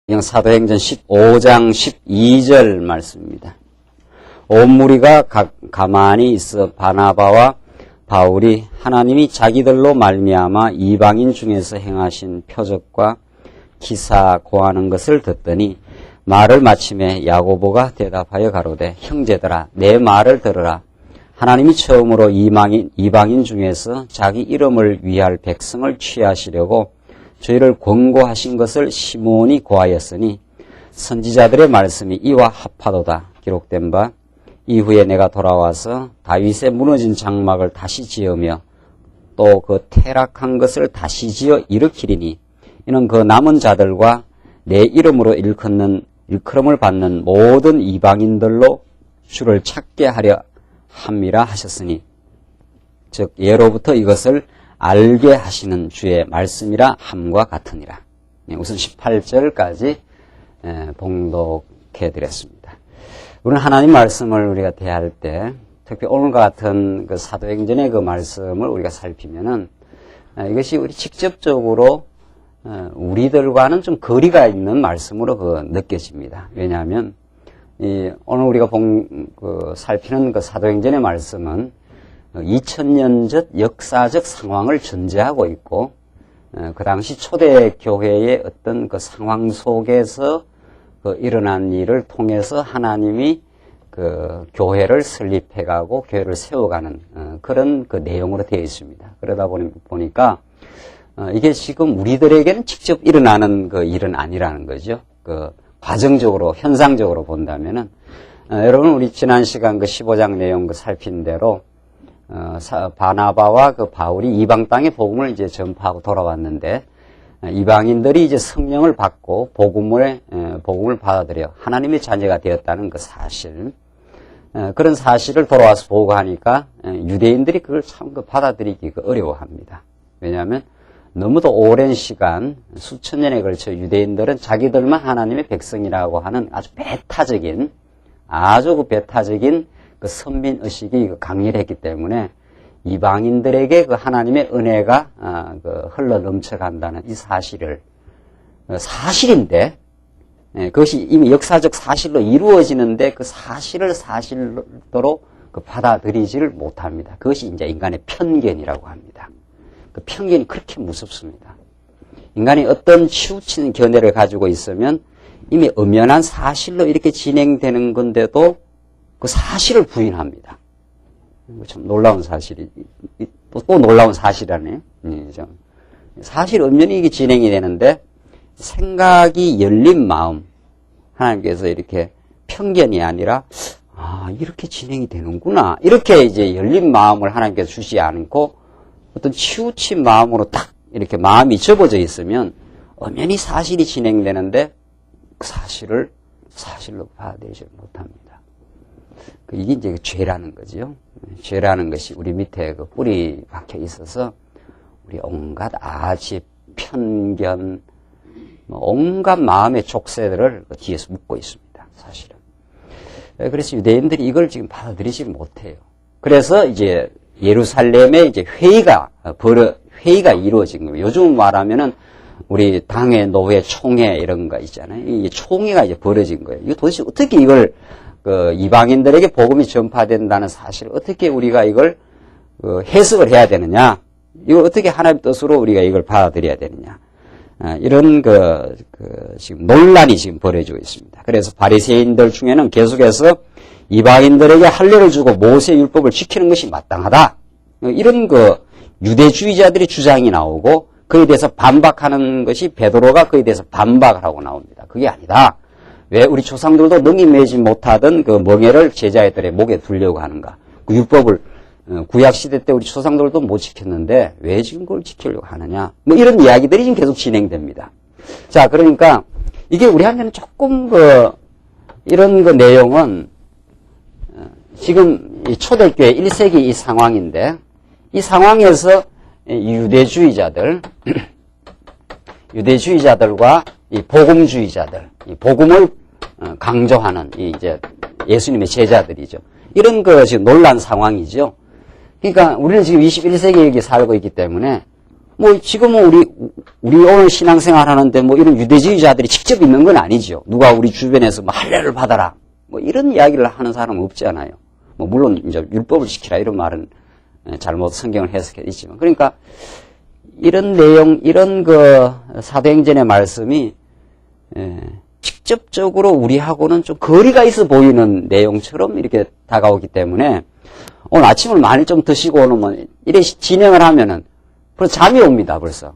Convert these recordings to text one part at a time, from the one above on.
사도행전 15장 12절 말씀입니다. 온 무리가 가만히 있어 바나바와 바울이 하나님이 자기들로 말미암아 이방인 중에서 행하신 표적과 기사 고하는 것을 듣더니 말을 마침에 야고보가 대답하여 가로되 형제들아 내 말을 들으라. 하나님이 처음으로 이방인 중에서 자기 이름을 위할 백성을 취하시려고 저희를 권고하신 것을 시몬이 고하였으니 선지자들의 말씀이 이와 합하도다. 기록된 바 이후에 내가 돌아와서 다윗의 무너진 장막을 다시 지으며 또 그 퇴락한 것을 다시 지어 일으키리니 이는 그 남은 자들과 내 이름으로 일컬음을 받는 모든 이방인들로 주를 찾게 하려 함이라 하셨으니 즉 예로부터 이것을 알게 하시는 주의 말씀이라 함과 같으니라. 우선 18절까지 봉독해 드렸습니다. 우리는 하나님 말씀을 우리가 대할 때 특히 오늘과 같은 그 사도행전의 그 말씀을 우리가 살피면은 이것이 우리 직접적으로 우리들과는 좀 거리가 있는 말씀으로 느껴집니다. 왜냐하면 오늘 우리가 살피는 그 사도행전의 말씀은 2000년 전 역사적 상황을 전제하고 있고, 그 당시 초대교회의 어떤 그 상황 속에서 일어난 일을 통해서 하나님이 그 교회를 설립해가고 교회를 세워가는 그런 그 내용으로 되어 있습니다. 그러다 보니까 이게 지금 우리들에게는 직접 일어나는 그 일은 아니라는 거죠. 그 과정적으로, 현상적으로 본다면은, 여러분, 우리 지난 시간 그 15장 내용 살핀 대로, 바나바와 그 바울이 이방 땅의 복음을 이제 전파하고 돌아왔는데, 이방인들이 이제 성령을 받고 복음을 받아들여 하나님의 자녀가 되었다는 그 사실, 그런 사실을 돌아와서 보고하니까 유대인들이 그걸 참 받아들이기 어려워합니다. 왜냐하면 너무도 오랜 시간, 수천 년에 걸쳐 유대인들은 자기들만 하나님의 백성이라고 하는 아주 배타적인 그 선민의식이 강렬했기 때문에 이방인들에게 그 하나님의 은혜가 흘러 넘쳐간다는 이 사실인데, 그것이 이미 역사적 사실로 이루어지는데 그 사실을 사실로 받아들이지를 못합니다. 그것이 이제 인간의 편견이라고 합니다. 그 편견이 그렇게 무섭습니다. 인간이 어떤 치우친 견해를 가지고 있으면 이미 엄연한 사실로 이렇게 진행되는 건데도 그 사실을 부인합니다. 참 놀라운 사실이, 또 놀라운 사실이라네요. 사실 엄연히 이게 진행이 되는데 생각이 열린 마음, 하나님께서 이렇게 편견이 아니라 이렇게 진행이 되는구나. 이렇게 이제 열린 마음을 하나님께서 주지 않고 어떤 치우친 마음으로 딱 이렇게 마음이 접어져 있으면 엄연히 사실이 진행되는데 그 사실을 사실로 받아들이지 못합니다. 이게 이제 죄라는 거죠. 죄라는 것이 우리 밑에 그 뿌리 박혀 있어서 우리 온갖 아집, 편견, 온갖 마음의 족쇄들을 뒤에서 묶고 있습니다. 사실은. 그래서 유대인들이 이걸 지금 받아들이지 못해요. 그래서 이제 예루살렘에 이제 회의가 이루어진 거예요. 요즘 말하면은 우리 당회, 노회, 총회 이런 거 있잖아요. 이 총회가 이제 벌어진 거예요. 이거 도대체 어떻게 이걸 이방인들에게 복음이 전파된다는 사실을 어떻게 우리가 이걸 해석을 해야 되느냐? 이걸 어떻게 하나님의 뜻으로 우리가 이걸 받아들여야 되느냐? 이런 지금 논란이 지금 벌어지고 있습니다. 그래서 바리새인들 중에는 계속해서 이방인들에게 할례를 주고 모세의 율법을 지키는 것이 마땅하다. 이런 유대주의자들의 주장이 나오고 그에 대해서 반박하는 것이 베드로가 그에 대해서 반박을 하고 나옵니다. 그게 아니다. 왜 우리 조상들도 능히 매지 못하던 그 멍에를 제자들의 목에 두려고 하는가? 그 율법을 구약시대 때 우리 조상들도 못 지켰는데 왜 지금 그걸 지키려고 하느냐? 이런 이야기들이 지금 계속 진행됩니다. 자, 그러니까 이게 우리한테는 조금 이런 내용은 지금 이 초대교회 1세기 이 상황인데 이 상황에서 유대주의자들과 이 복음주의자들, 이 복음을 강조하는 이제 예수님의 제자들이죠. 이런 지금 논란 상황이죠. 그러니까 우리는 지금 21세기에 살고 있기 때문에 뭐 지금은 우리 오늘 신앙생활 하는데 뭐 이런 유대주의자들이 직접 있는 건 아니죠. 누가 우리 주변에서 뭐 할례를 받아라 뭐 이런 이야기를 하는 사람은 없잖아요. 뭐 물론 이제 율법을 지키라 이런 말은 잘못 성경을 해석했지만, 그러니까 이런 내용, 이런 그 사도행전의 말씀이 직접적으로 우리하고는 좀 거리가 있어 보이는 내용처럼 이렇게 다가오기 때문에 오늘 아침을 많이 좀 드시고 오면 이래 진행을 하면은 벌써 잠이 옵니다. 벌써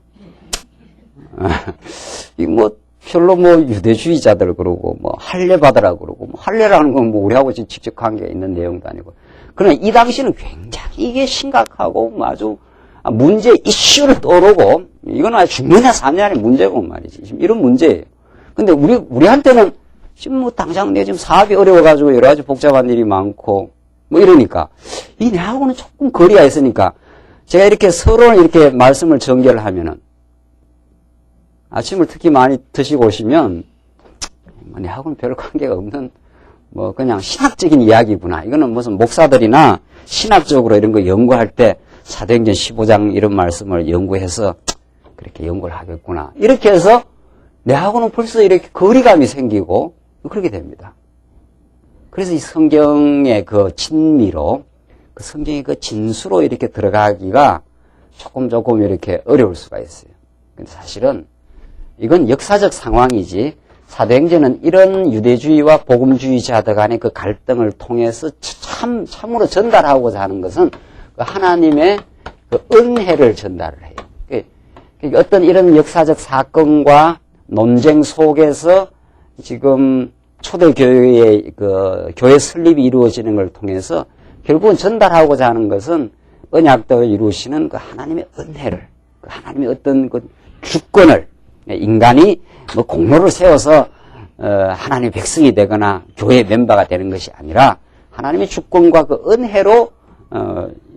이 뭐 별로 뭐 유대주의자들 그러고 뭐 할례 받으라 그러고 뭐 할례라는 건 뭐 우리하고 지금 직접 관계가 있는 내용도 아니고, 그러나 이 당시는 굉장히 이게 심각하고 뭐 아주 문제 이슈를 떠오르고 이건 아주 죽느냐 사느냐의 문제고 말이지. 지금 이런 문제예요. 근데 우리한테는 지금 뭐 당장 내 지금 사업이 어려워가지고 여러 가지 복잡한 일이 많고 뭐 이러니까 이 내하고는 조금 거리가 있으니까 제가 이렇게 서로 이렇게 말씀을 전개를 하면은 아침을 특히 많이 드시고 오시면 내하고는 별 관계가 없는 뭐 그냥 신학적인 이야기구나. 이거는 무슨 목사들이나 신학적으로 이런 거 연구할 때 사도행전 15장 이런 말씀을 연구해서 그렇게 연구를 하겠구나. 이렇게 해서 내하고는 벌써 이렇게 거리감이 생기고 그렇게 됩니다. 그래서 이 성경의 그 진미로, 그 성경의 그 진수로 이렇게 들어가기가 조금 이렇게 어려울 수가 있어요. 근데 사실은 이건 역사적 상황이지, 사도행전은 이런 유대주의와 복음주의자들 간의 그 갈등을 통해서 참으로 전달하고자 하는 것은 그 하나님의 그 은혜를 전달을 해요. 어떤 이런 역사적 사건과 논쟁 속에서 지금 초대교회의 그 교회 설립이 이루어지는 걸 통해서 결국은 전달하고자 하는 것은 언약도 이루시는 그 하나님의 은혜를, 그 하나님의 어떤 그 주권을, 인간이 뭐 공로를 세워서 하나님의 백성이 되거나 교회의 멤버가 되는 것이 아니라 하나님의 주권과 그 은혜로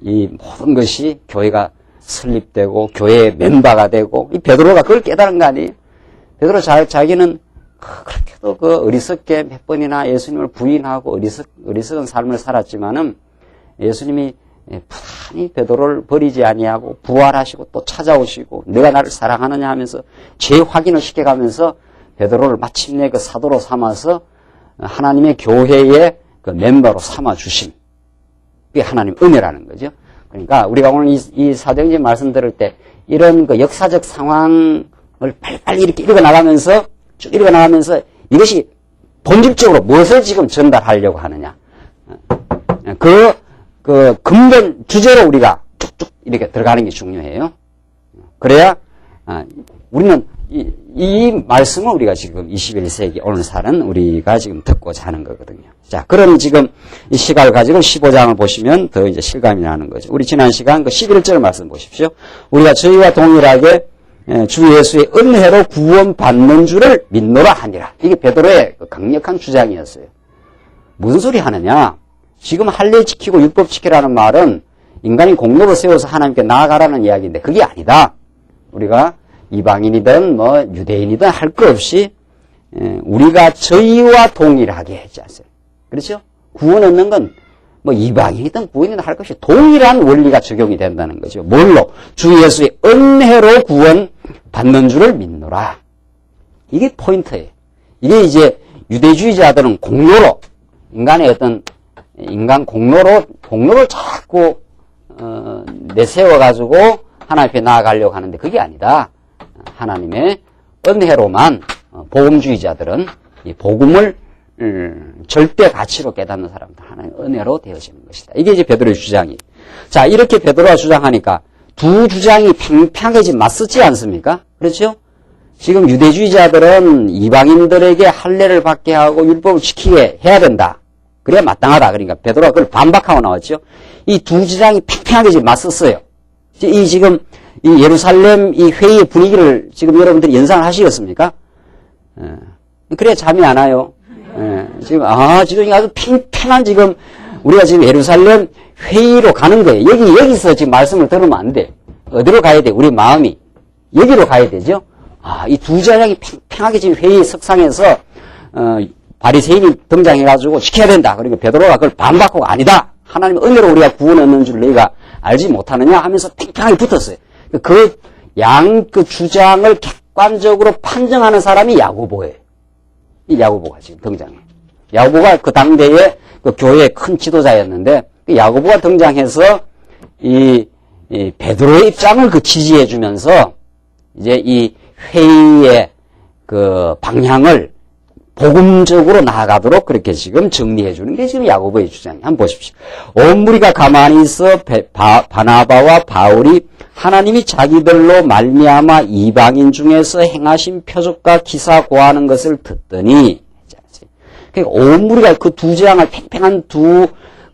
이 모든 것이 교회가 설립되고 교회의 멤버가 되고, 이 베드로가 그걸 깨달은 거 아니에요? 베드로 자기는 그렇게도 그 어리석게 몇 번이나 예수님을 부인하고 어리석은 삶을 살았지만은 예수님이 부단히 베드로를 버리지 아니하고 부활하시고 또 찾아오시고 내가 나를 사랑하느냐 하면서 재확인을 시켜가면서 베드로를 마침내 그 사도로 삼아서 하나님의 교회의 그 멤버로 삼아 주심. 그게 하나님 은혜라는 거죠. 그러니까 우리가 오늘 이 사도행전 말씀 들을 때 이런 그 역사적 상황을 빨리빨리 이렇게 읽어나가면서 쭉 읽어나가면서 이것이 본질적으로 무엇을 지금 전달하려고 하느냐. 그 근본 주제로 우리가 쭉쭉 이렇게 들어가는 게 중요해요. 그래야 우리는 이 말씀을 우리가 지금 21세기 오늘 사는 우리가 지금 듣고자 하는 거거든요. 자, 그럼 지금 이 시각을 가지고 15장을 보시면 더 이제 실감이 나는 거죠. 우리 지난 시간 그 11절 말씀 보십시오. 우리가 저희와 동일하게 주 예수의 은혜로 구원받는 줄을 믿노라 하니라. 이게 베드로의 강력한 주장이었어요. 무슨 소리 하느냐? 지금 할례 지키고 율법 지키라는 말은 인간이 공로를 세워서 하나님께 나아가라는 이야기인데 그게 아니다. 우리가 이방인이든 뭐 유대인이든 할 것 없이 우리가 저희와 동일하게 했지 않습니까? 그렇죠? 구원 얻는 건 뭐 이방인이든 구원이든 할 것 없이 동일한 원리가 적용이 된다는 거죠. 뭘로? 주 예수의 은혜로 구원 받는 줄을 믿노라. 이게 포인트예요. 이게 이제 유대주의자들은 공로로, 인간의 어떤 인간 공로를 자꾸 내세워가지고 하나님 앞에 나아가려고 하는데 그게 아니다. 하나님의 은혜로만 복음주의자들은 이 복음을 절대 가치로 깨닫는 사람들 하나님의 은혜로 되어지는 것이다. 이게 이제 베드로의 주장이에요. 자, 이렇게 베드로가 주장하니까 두 주장이 팽팽하게 지금 맞섰지 않습니까? 그렇죠? 지금 유대주의자들은 이방인들에게 할례를 받게 하고 율법을 지키게 해야 된다. 그래야 마땅하다. 그러니까 베드로가 그걸 반박하고 나왔죠. 이 두 주장이 팽팽하게 지금 맞섰어요. 지금 이 예루살렘 이 회의의 분위기를 지금 여러분들이 연상을 하시겠습니까? 그래야 잠이 안 와요. 지금 아주 팽팽한 지금 우리가 지금 예루살렘 회의로 가는 거예요. 여기서 지금 말씀을 들으면 안 돼. 어디로 가야 돼? 우리 마음이 여기로 가야 되죠. 이 두 주장이 팽팽하게 지금 회의 석상에서 바리새인이 등장해가지고 지켜야 된다. 그리고 베드로가 그걸 반박하고 아니다. 하나님의 은혜로 우리가 구원 얻는 줄 너희가 알지 못하느냐 하면서 팽팽하게 붙었어요. 양 그 주장을 객관적으로 판정하는 사람이 야고보예요. 이 야고보가 지금 등장해요. 야고보가 그 당대에 그 교회의 큰 지도자였는데, 그 야고보가 등장해서 이 베드로의 입장을 그 지지해 주면서 이제 이 회의의 그 방향을 복음적으로 나아가도록 그렇게 지금 정리해 주는 게 지금 야고보의 주장이에요. 한번 보십시오. 온 무리가 가만히 있어 바나바와 바울이 하나님이 자기들로 말미암아 이방인 중에서 행하신 표적과 기사 고하는 것을 듣더니, 그러니까 온 무리가 그 두 주장을 팽팽한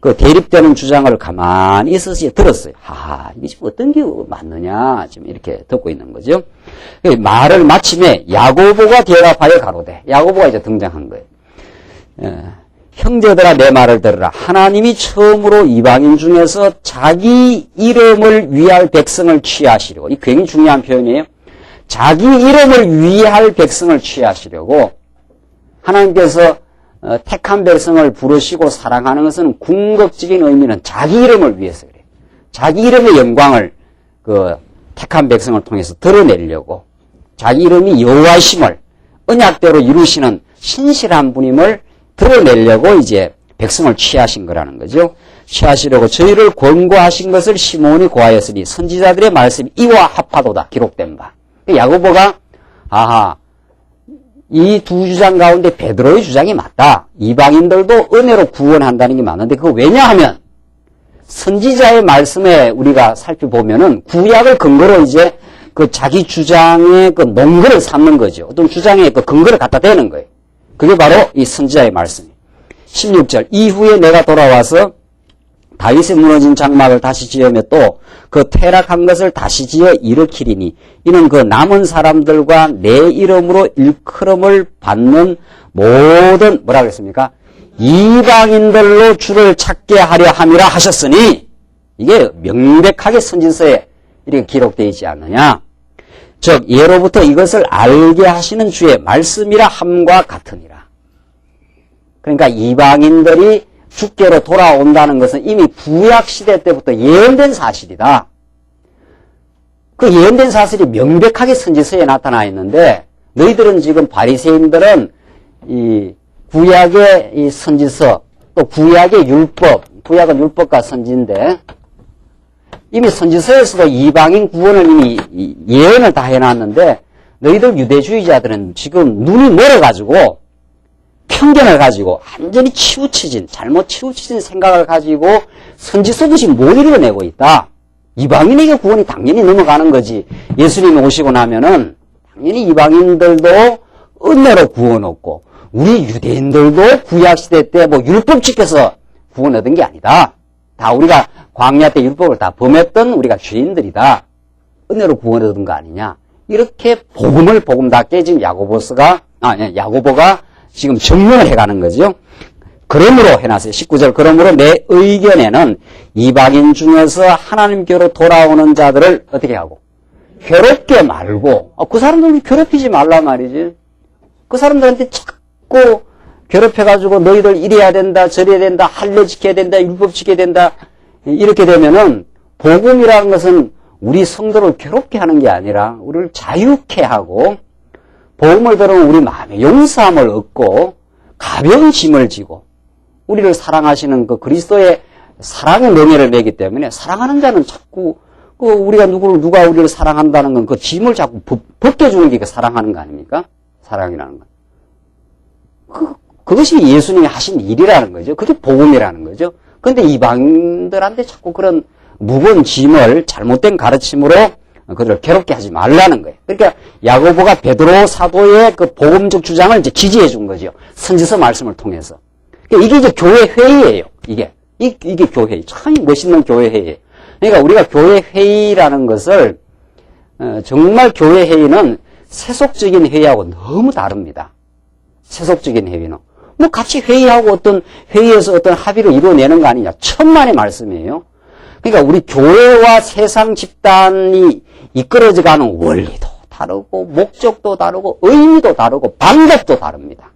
그 대립되는 주장을 가만히 있어서 들었어요. 하하, 이게 지금 어떤 게 맞느냐, 지금 이렇게 듣고 있는 거죠. 말을 마침에 야고보가 대답하여 가로되, 야고보가 이제 등장한 거예요. 형제들아, 내 말을 들으라. 하나님이 처음으로 이방인 중에서 자기 이름을 위할 백성을 취하시려고, 이 굉장히 중요한 표현이에요. 자기 이름을 위할 백성을 취하시려고 하나님께서 택한 백성을 부르시고 사랑하는 것은 궁극적인 의미는 자기 이름을 위해서 그래요. 자기 이름의 영광을 그 택한 백성을 통해서 드러내려고, 자기 이름이 여호와이심을 언약대로 이루시는 신실한 분임을 드러내려고 이제 백성을 취하신 거라는 거죠. 취하시려고 저희를 권고하신 것을 시몬이 고하였으니 선지자들의 말씀이 이와 합하도다 기록된 바. 야고보가 아하, 이 두 주장 가운데 베드로의 주장이 맞다. 이방인들도 은혜로 구원한다는 게 맞는데, 그거 왜냐하면 선지자의 말씀에 우리가 살펴보면은 구약을 근거로 이제 그 자기 주장의 그 논거를 삼는 거죠. 어떤 주장의 그 근거를 갖다 대는 거예요. 그게 바로 이 선지자의 말씀이에요. 16절, 이후에 내가 돌아와서 다윗의 무너진 장막을 다시 지으며 또 그 퇴락한 것을 다시 지어 일으키리니 이는 그 남은 사람들과 내 이름으로 일컬음을 받는 모든 뭐라 그랬습니까? 이방인들로 주를 찾게 하려 함이라 하셨으니, 이게 명백하게 선지서에 이렇게 기록되어 있지 않느냐. 즉 예로부터 이것을 알게 하시는 주의 말씀이라 함과 같으니라. 그러니까 이방인들이 주께로 돌아온다는 것은 이미 구약시대 때부터 예언된 사실이다. 그 예언된 사실이 명백하게 선지서에 나타나 있는데, 너희들은 지금 바리새인들은 이 구약의 이 선지서, 또 구약의 율법, 구약은 율법과 선지인데, 이미 선지서에서도 이방인 구원을 이미 예언을 다 해놨는데, 너희들 유대주의자들은 지금 눈이 멀어가지고 편견을 가지고 완전히 잘못 치우쳐진 생각을 가지고 선지서도 지금 못 이루어내고 있다. 이방인에게 구원이 당연히 넘어가는 거지. 예수님이 오시고 나면은 당연히 이방인들도 은혜로 구원 얻고, 우리 유대인들도 구약시대 때 뭐 율법 지켜서 구원 얻은 게 아니다. 다 우리가 광야 때 율법을 다 범했던 우리가 죄인들이다. 은혜로 구원 얻은 거 아니냐. 이렇게 복음답게 지금 야고보가 지금 증명을 해가는 거죠. 그러므로 해놨어요. 19절. 그러므로 내 의견에는 이방인 중에서 하나님께로 돌아오는 자들을 어떻게 하고? 괴롭게 말고, 그 사람들을 괴롭히지 말라 말이지. 그 사람들한테 자꾸 괴롭혀가지고 너희들 이래야 된다, 저래야 된다, 할례 지켜야 된다, 율법 지켜야 된다. 이렇게 되면은 복음이라는 것은 우리 성도를 괴롭게 하는 게 아니라 우리를 자유케 하고, 복음을 들으면 우리 마음에 용서함을 얻고 가벼운 짐을 지고 우리를 사랑하시는 그 그리스도의 사랑의 명예를 내기 때문에, 사랑하는 자는 자꾸 우리가 누가 우리를 사랑한다는 건 그 짐을 자꾸 벗겨주는 게 그 사랑하는 거 아닙니까? 사랑이라는 건. 그것이 예수님이 하신 일이라는 거죠. 그게 복음이라는 거죠. 그런데 이방인들한테 자꾸 그런 무거운 짐을 잘못된 가르침으로 그들을 괴롭게 하지 말라는 거예요. 그러니까 야고보가 베드로 사도의 그 복음적 주장을 이제 지지해 준 거죠. 선지서 말씀을 통해서. 그러니까 이게 이제 교회 회의예요. 이게 교회. 참 멋있는 교회 회의예요. 그러니까 우리가 교회 회의라는 것을 정말 교회 회의는 세속적인 회의하고 너무 다릅니다. 세속적인 회의는 뭐 같이 회의하고 어떤 회의에서 어떤 합의를 이루어내는 거 아니냐. 천만의 말씀이에요. 그러니까 우리 교회와 세상 집단이 이끌어져 가는 원리도 다르고 목적도 다르고 의미도 다르고 방법도 다릅니다.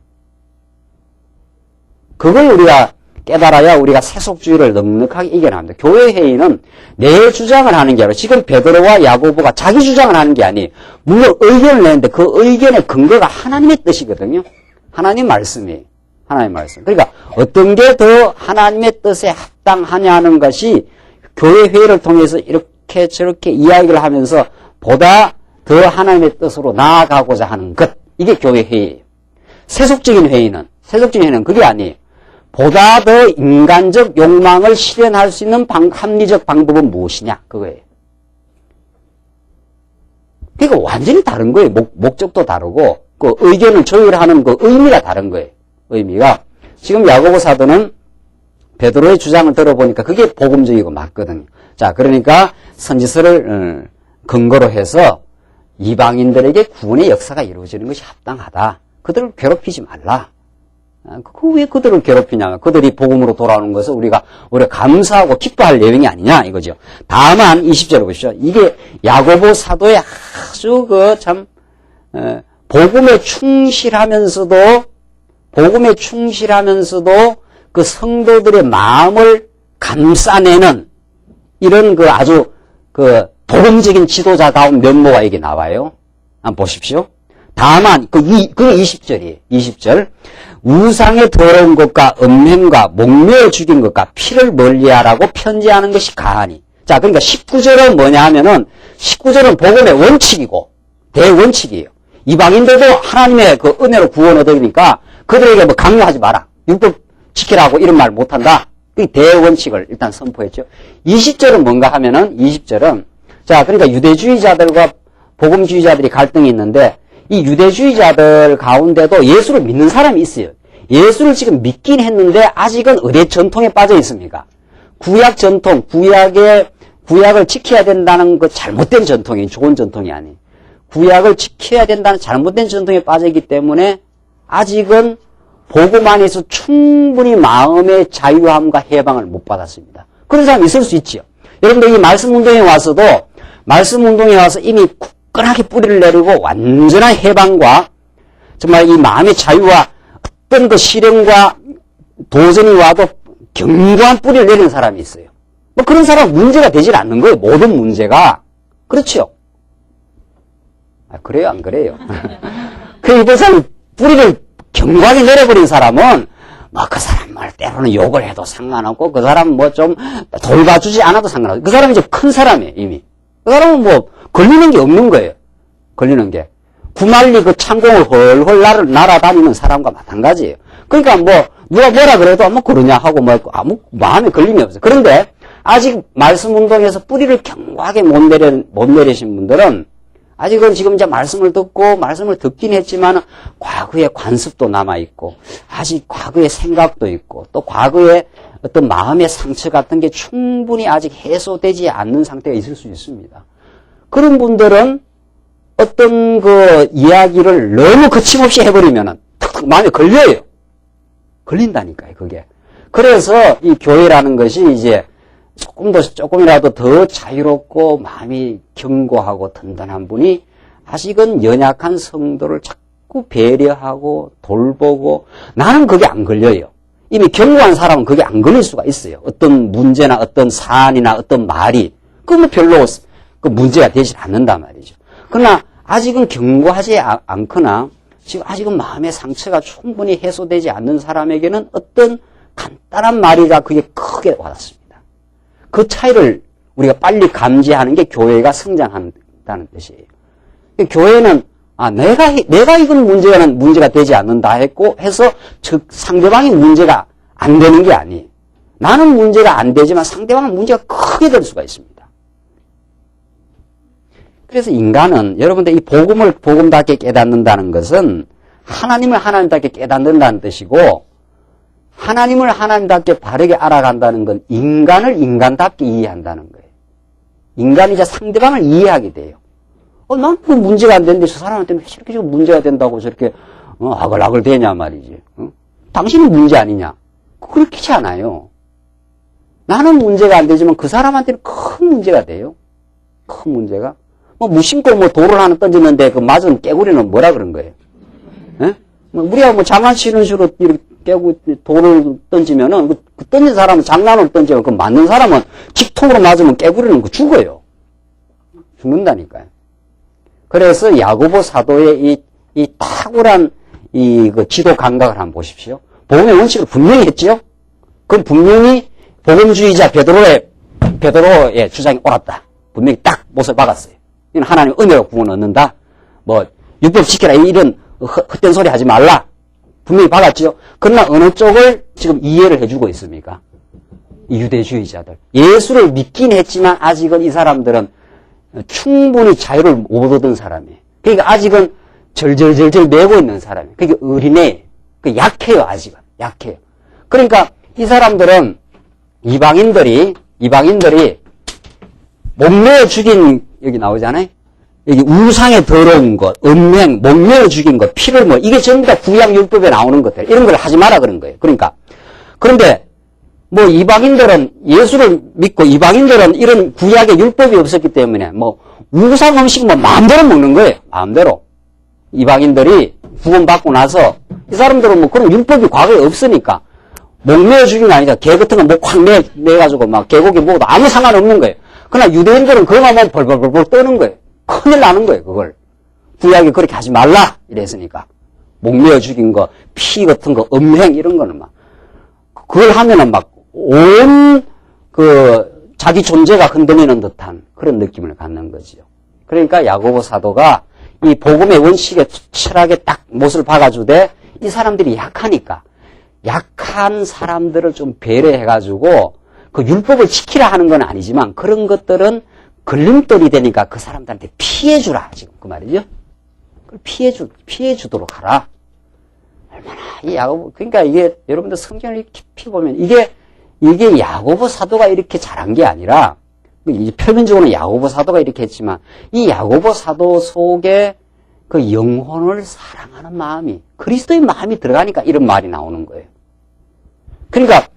그걸 우리가 깨달아야 우리가 세속주의를 넉넉하게 이겨납니다. 교회 회의는 내 주장을 하는 게 아니라 지금 베드로와 야고보가 자기 주장을 하는 게 아니 물론 의견을 내는데 그 의견의 근거가 하나님의 뜻이거든요. 하나님 말씀이. 하나님 말씀. 그러니까 어떤 게 더 하나님의 뜻에 합당하냐는 것이 교회 회의를 통해서 이렇게 저렇게 이야기를 하면서 보다 더 하나님의 뜻으로 나아가고자 하는 것. 이게 교회 회의예요. 세속적인 회의는 그게 아니에요. 보다 더 인간적 욕망을 실현할 수 있는 합리적 방법은 무엇이냐? 그거예요. 그러니까 완전히 다른 거예요. 목적도 다르고, 그 의견을 조율하는 그 의미가 다른 거예요. 의미가. 지금 야고보 사도는 베드로의 주장을 들어보니까 그게 복음적이고 맞거든요. 자, 그러니까 선지서를 근거로 해서 이방인들에게 구원의 역사가 이루어지는 것이 합당하다. 그들을 괴롭히지 말라. 왜 그들을 괴롭히냐? 그들이 복음으로 돌아오는 것을 우리가 감사하고 기뻐할 내용이 아니냐 이거죠. 다만 20절을 보십시오. 이게 야고보 사도의 아주 복음에 충실하면서도 그 성도들의 마음을 감싸내는 이런 그 아주 그 복음적인 지도자다운 면모가 여기 나와요. 한번 보십시오. 다만 그게 20절이에요. 20절. 우상의 더러운 것과 음행과 목매어 죽인 것과 피를 멀리하라고 편지하는 것이 가하니. 자, 그러니까 19절은 뭐냐 하면은 19절은 복음의 원칙이고 대원칙이에요. 이방인들도 하나님의 그 은혜로 구원 얻으니까 그들에게 뭐 강요하지 마라. 율법 지키라고 이런 말 못한다. 그 대원칙을 일단 선포했죠. 20절은 뭔가 하면은 20절은 자, 그러니까 유대주의자들과 복음주의자들이 갈등이 있는데 이 유대주의자들 가운데도 예수를 믿는 사람이 있어요. 예수를 지금 믿긴 했는데 아직은 어디 전통에 빠져 있습니까? 구약 전통, 구약을 지켜야 된다는 그 잘못된 전통이 좋은 전통이 아니에요. 구약을 지켜야 된다는 잘못된 전통에 빠져 있기 때문에 아직은 복음 안에서 충분히 마음의 자유함과 해방을 못 받았습니다. 그런 사람이 있을 수 있지요. 여러분들 이 말씀 운동에 와서 이미 굳건하게 뿌리를 내리고 완전한 해방과 정말 이 마음의 자유와 어떤 그 실행과 도전이 와도 견고한 뿌리를 내리는 사람이 있어요. 뭐 그런 사람은 문제가 되질 않는 거예요. 모든 문제가. 그렇죠? 그래요? 안 그래요? 이번 사람 뿌리를 견고하게 내려버린 사람은 뭐 그 사람 말 때로는 욕을 해도 상관없고 그 사람 뭐 좀 돌봐주지 않아도 상관없고 그 사람은 이제 큰 사람이에요. 이미. 그 사람은 뭐 걸리는 게 없는 거예요. 걸리는 게. 구말리 그 창공을 헐헐 날아다니는 사람과 마찬가지예요. 그러니까 뭐 누가 뭐라 그래도 뭐 그러냐 하고 뭐 아무 마음에 걸림이 없어요. 그런데 아직 말씀 운동에서 뿌리를 견고하게 못 내리신 분들은 아직은 지금 이제 말씀을 듣긴 했지만 과거의 관습도 남아있고 아직 과거의 생각도 있고 또 과거의 어떤 마음의 상처 같은 게 충분히 아직 해소되지 않는 상태가 있을 수 있습니다. 그런 분들은 어떤 그 이야기를 너무 거침없이 해버리면은 툭툭 마음에 걸려요. 걸린다니까요, 그게. 그래서 이 교회라는 것이 이제 조금이라도 더 자유롭고 마음이 견고하고 든든한 분이 아직은 연약한 성도를 자꾸 배려하고 돌보고 나는 그게 안 걸려요. 이미 견고한 사람은 그게 안 걸릴 수가 있어요. 어떤 문제나 어떤 사안이나 어떤 말이 그건 별로 그 문제가 되지 않는단 말이죠. 그러나 아직은 견고하지 않거나 지금 아직은 마음의 상처가 충분히 해소되지 않는 사람에게는 어떤 간단한 말이라 그게 크게 와닿습니다. 그 차이를 우리가 빨리 감지하는 게 교회가 성장한다는 뜻이에요. 교회는 내가 이건 문제가 되지 않는다 해서 즉 상대방이 문제가 안 되는 게 아니에요. 나는 문제가 안 되지만 상대방은 문제가 크게 될 수가 있습니다. 그래서 인간은 여러분들 이 복음을 복음답게 깨닫는다는 것은 하나님을 하나님답게 깨닫는다는 뜻이고 하나님을 하나님답게 바르게 알아간다는 건 인간을 인간답게 이해한다는 거예요. 인간이 이제 상대방을 이해하게 돼요. 난 그 문제가 안 되는데 저 사람한테 왜 저렇게 문제가 된다고 저렇게 아글아글 되냐 말이지. 당신은 문제 아니냐? 그렇지 않아요. 나는 문제가 안 되지만 그 사람한테는 큰 문제가 돼요. 큰 문제가. 무심코 돌을 하나 던졌는데 그 맞은 깨구리는 뭐라 그런 거예요? 예? 우리가 장난치는 식으로 이렇게 깨고 돌을 던지면은 그 던진 사람은 장난으로 던지면 그 맞는 사람은 직통으로 맞으면 깨부리는 거 죽어요. 죽는다니까요. 그래서 야고보 사도의 이 탁월한 그 지도 감각을 한번 보십시오. 복음의 원칙을 분명히 했지요? 그건 분명히 복음주의자 베드로의 주장이 옳았다. 분명히 딱 못을 박았어요. 이건 하나님의 은혜로 구원 얻는다. 뭐, 율법 지켜라. 이런 헛된 소리 하지 말라. 분명히 박았지요? 그러나 어느 쪽을 지금 이해를 해주고 있습니까? 이 유대주의자들. 예수를 믿긴 했지만 아직은 이 사람들은 충분히 자유를 못 얻은 사람이에요. 그러니까 아직은 절절절절 매고 있는 사람이에요. 그게 어린애. 약해요, 아직은. 약해요. 그러니까 이 사람들은 이방인들이 목매어 죽인, 여기 나오잖아요? 여기 우상에 더러운 것, 음행, 목매어 죽인 것, 피를 이게 전부 다 구약율법에 나오는 것들, 이런 걸 하지 마라 그런 거예요. 그러니까. 그런데, 이방인들은 예수를 믿고 이방인들은 이런 구약의 율법이 없었기 때문에 우상 음식 마음대로 먹는 거예요. 마음대로. 이방인들이 구원받고 나서 이 사람들은 그런 율법이 과거에 없으니까 목매어 죽인 거 아니라 개 같은 거 목 확 매가지고 개고기 먹어도 아무 상관없는 거예요. 그러나 유대인들은 그거만 보면 벌벌벌 떠는 거예요. 큰일 나는 거예요, 그걸. 구약이 그렇게 하지 말라! 이랬으니까. 목매어 죽인 거, 피 같은 거, 음행, 이런 거는 그걸 하면은 자기 존재가 흔들리는 듯한 그런 느낌을 갖는 거지요. 그러니까 야고보 사도가 이 복음의 원칙에 철학에 딱 못을 박아주되 이 사람들이 약하니까 약한 사람들을 좀 배려해가지고 그 율법을 지키라 하는 건 아니지만 그런 것들은 걸림돌이 되니까 그 사람들한테 피해주라. 지금 그 말이죠. 피해주도록 하라. 얼마나 이 야고보, 그러니까 이게 여러분들 성경을 깊이 보면 이게 야고보 사도가 이렇게 잘한 게 아니라 이제 표면적으로는 야고보 사도가 이렇게 했지만 이 야고보 사도 속에 그 영혼을 사랑하는 마음이 그리스도의 마음이 들어가니까 이런 말이 나오는 거예요. 그러니까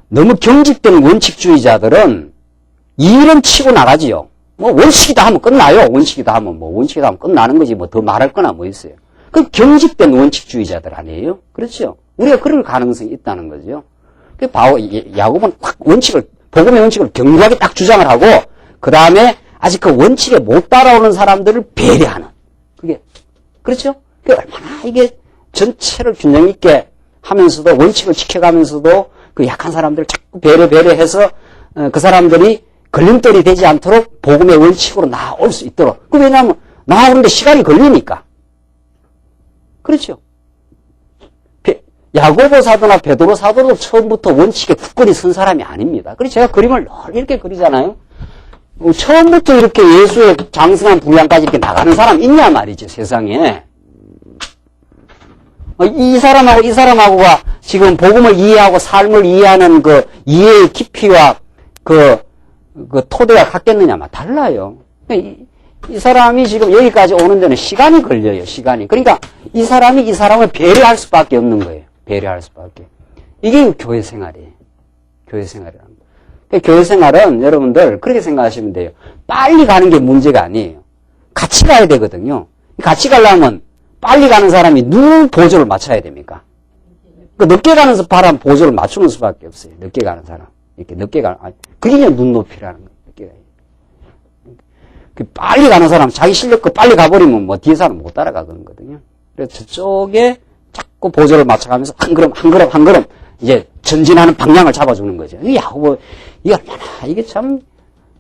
너무 경직된 원칙주의자들은 이름 치고 나가지요. 원칙이다 하면 끝나요. 원칙이다 하면 끝나는 거지. 더 말할 거나 있어요. 그 경직된 원칙주의자들 아니에요? 그렇죠? 우리가 그럴 가능성이 있다는 거죠. 그 야고보는 딱 복음의 원칙을 견고하게 딱 주장을 하고, 그 다음에 아직 그 원칙에 못 따라오는 사람들을 배려하는. 그렇죠? 얼마나 이게 전체를 균형 있게 하면서도 원칙을 지켜가면서도 그 약한 사람들을 자꾸 배려해서 그 사람들이 걸림돌이 되지 않도록 복음의 원칙으로 나올 수 있도록. 왜냐하면 나오는데 시간이 걸리니까. 그렇죠? 야고보 사도나 베드로 사도도 처음부터 원칙에 굳건히 선 사람이 아닙니다. 그래서 제가 그림을 늘 이렇게 그리잖아요. 처음부터 이렇게 예수의 장성한 분량까지 이렇게 나가는 사람 있냐 말이죠, 세상에. 이 사람하고가 지금 복음을 이해하고 삶을 이해하는 그 이해의 깊이와 그 토대가 같겠느냐, 달라요. 이 사람이 지금 여기까지 오는 데는 시간이 걸려요, 시간이. 그러니까 이 사람이 이 사람을 배려할 수밖에 없는 거예요. 배려할 수밖에. 이게 교회 생활이에요. 교회 생활이라는 거. 그러니까 교회 생활은 여러분들 그렇게 생각하시면 돼요. 빨리 가는 게 문제가 아니에요. 같이 가야 되거든요. 같이 가려면 빨리 가는 사람이 누구 보조를 맞춰야 됩니까? 늦게 가는 사람 보조를 맞추는 수밖에 없어요. 늦게 가는 사람. 이렇게 늦게 가는, 그게 눈높이라는 거예요. 늦게 가요. 빨리 가는 사람, 자기 실력껏 빨리 가버리면 뒤에 사람 못 따라가거든요. 그래서 저쪽에 자꾸 보조를 맞춰가면서 한 걸음, 이제 전진하는 방향을 잡아주는 거죠. 이게 얼마나,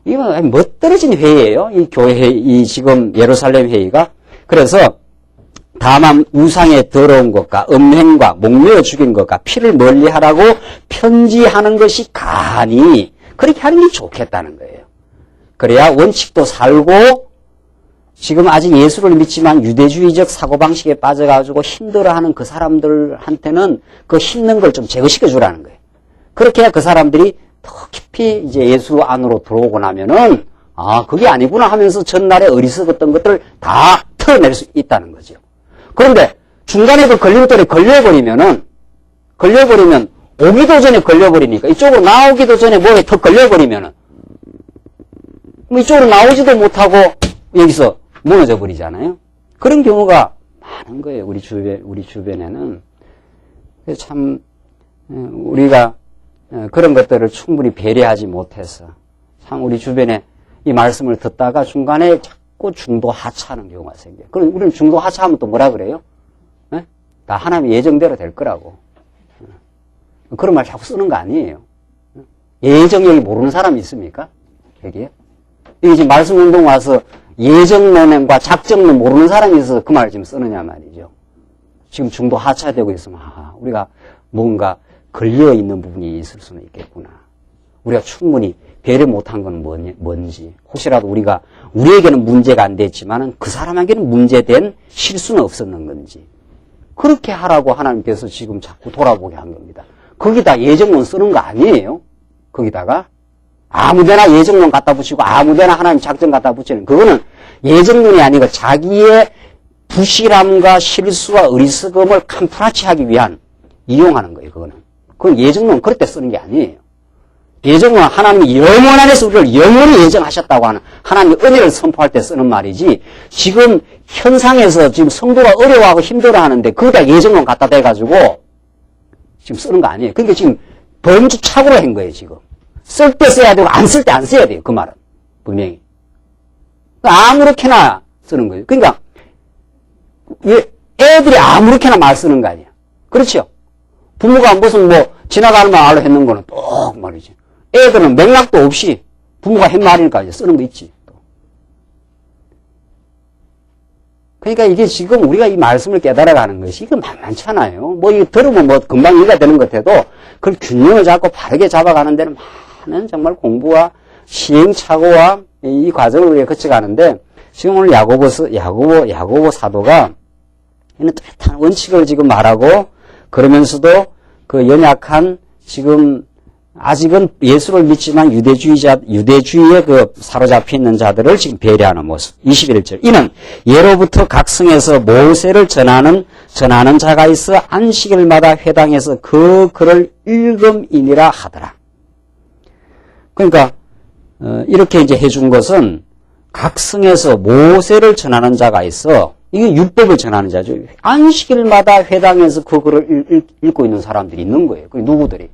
이거 멋떨어진 회의예요. 이 교회, 이 지금 예루살렘 회의가. 그래서 다만 우상에 더러운 것과 음행과 목매어 죽인 것과 피를 멀리하라고 편지하는 것이 가니 그렇게 하는 게 좋겠다는 거예요. 그래야 원칙도 살고 지금 아직 예수를 믿지만 유대주의적 사고방식에 빠져가지고 힘들어하는 그 사람들한테는 그 힘든 걸 좀 제거시켜 주라는 거예요. 그렇게 해야 그 사람들이 더 깊이 이제 예수 안으로 들어오고 나면은 그게 아니구나 하면서 전날에 어리석었던 것들을 다 털어낼 수 있다는 거죠. 그런데 중간에 그 걸림돌에 걸려버리면 오기도 전에 걸려버리니까 이쪽으로 나오기도 전에 뭐에 더 걸려버리면은 이쪽으로 나오지도 못하고 여기서 무너져 버리잖아요. 그런 경우가 많은 거예요. 우리 주변에는. 그래서 참 우리가 그런 것들을 충분히 배려하지 못해서 참 우리 주변에 이 말씀을 듣다가 중간에 자꾸 중도 하차하는 경우가 생겨요. 그럼 우리는 중도 하차하면 또 뭐라 그래요? 다 하나님의 예정대로 될 거라고. 그런 말 자꾸 쓰는 거 아니에요. 예정력이 모르는 사람이 있습니까? 여기에? 이게 지금 말씀 운동 와서 예정론과 작정론 모르는 사람이 있어서 그 말을 지금 쓰느냐 말이죠. 지금 중도 하차되고 있으면, 우리가 뭔가 걸려있는 부분이 있을 수는 있겠구나. 우리가 충분히 배려 못한 건 뭔지. 혹시라도 우리에게는 문제가 안 됐지만은 그 사람에게는 문제된 실수는 없었는 건지. 그렇게 하라고 하나님께서 지금 자꾸 돌아보게 한 겁니다. 거기다 예정론 쓰는 거 아니에요? 거기다가 아무데나 예정론 갖다 붙이고 아무데나 하나님 작정 갖다 붙이는 그거는 예정론이 아니고 자기의 부실함과 실수와 어리석음을 캄프라치 하기 위한 이용하는 거예요. 그건 예정론 그럴 때 쓰는 게 아니에요. 예정론 하나님이 영원 안에서 우리를 영원히 예정하셨다고 하는 하나님의 은혜를 선포할 때 쓰는 말이지 지금 현상에서 지금 성도가 어려워하고 힘들어하는데 거기다 예정론 갖다 대가지고 지금 쓰는 거 아니에요. 그러니까 지금 범주착오로 한 거예요. 지금 쓸 때 써야 되고 안 쓸 때 안 써야 돼요. 그 말은 분명히 아무렇게나 쓰는 거예요. 그러니까 애들이 아무렇게나 말 쓰는 거 아니야. 그렇죠? 부모가 무슨 지나가는 말로 했는 거는 또 말이지. 애들은 맥락도 없이 부모가 한 말이니까 이제 쓰는 거 있지. 또. 그러니까 이게 지금 우리가 이 말씀을 깨달아가는 것이 이거 만만찮아요. 이거 들으면 금방 이해가 되는 것 같아도 그걸 균형을 잡고 바르게 잡아가는 데는 많은 정말 공부와 시행착오와 이 과정을 우리가 거쳐가는데 지금 오늘 야고보 사도가 이는 뚜렷한 원칙을 지금 말하고 그러면서도 그 연약한 지금 아직은 예수를 믿지만 유대주의에 사로잡혀 있는 자들을 지금 배려하는 모습. 21절. 이는 예로부터 각성에서 모세를 전하는 자가 있어 안식일마다 회당에서 그 글을 읽음이니라 하더라. 그러니까 이렇게 이제 해준 것은 각성에서 모세를 전하는 자가 있어. 이게 율법을 전하는 자죠. 안식일마다 회당에서 그 글을 읽고 있는 사람들이 있는 거예요. 그 누구들이?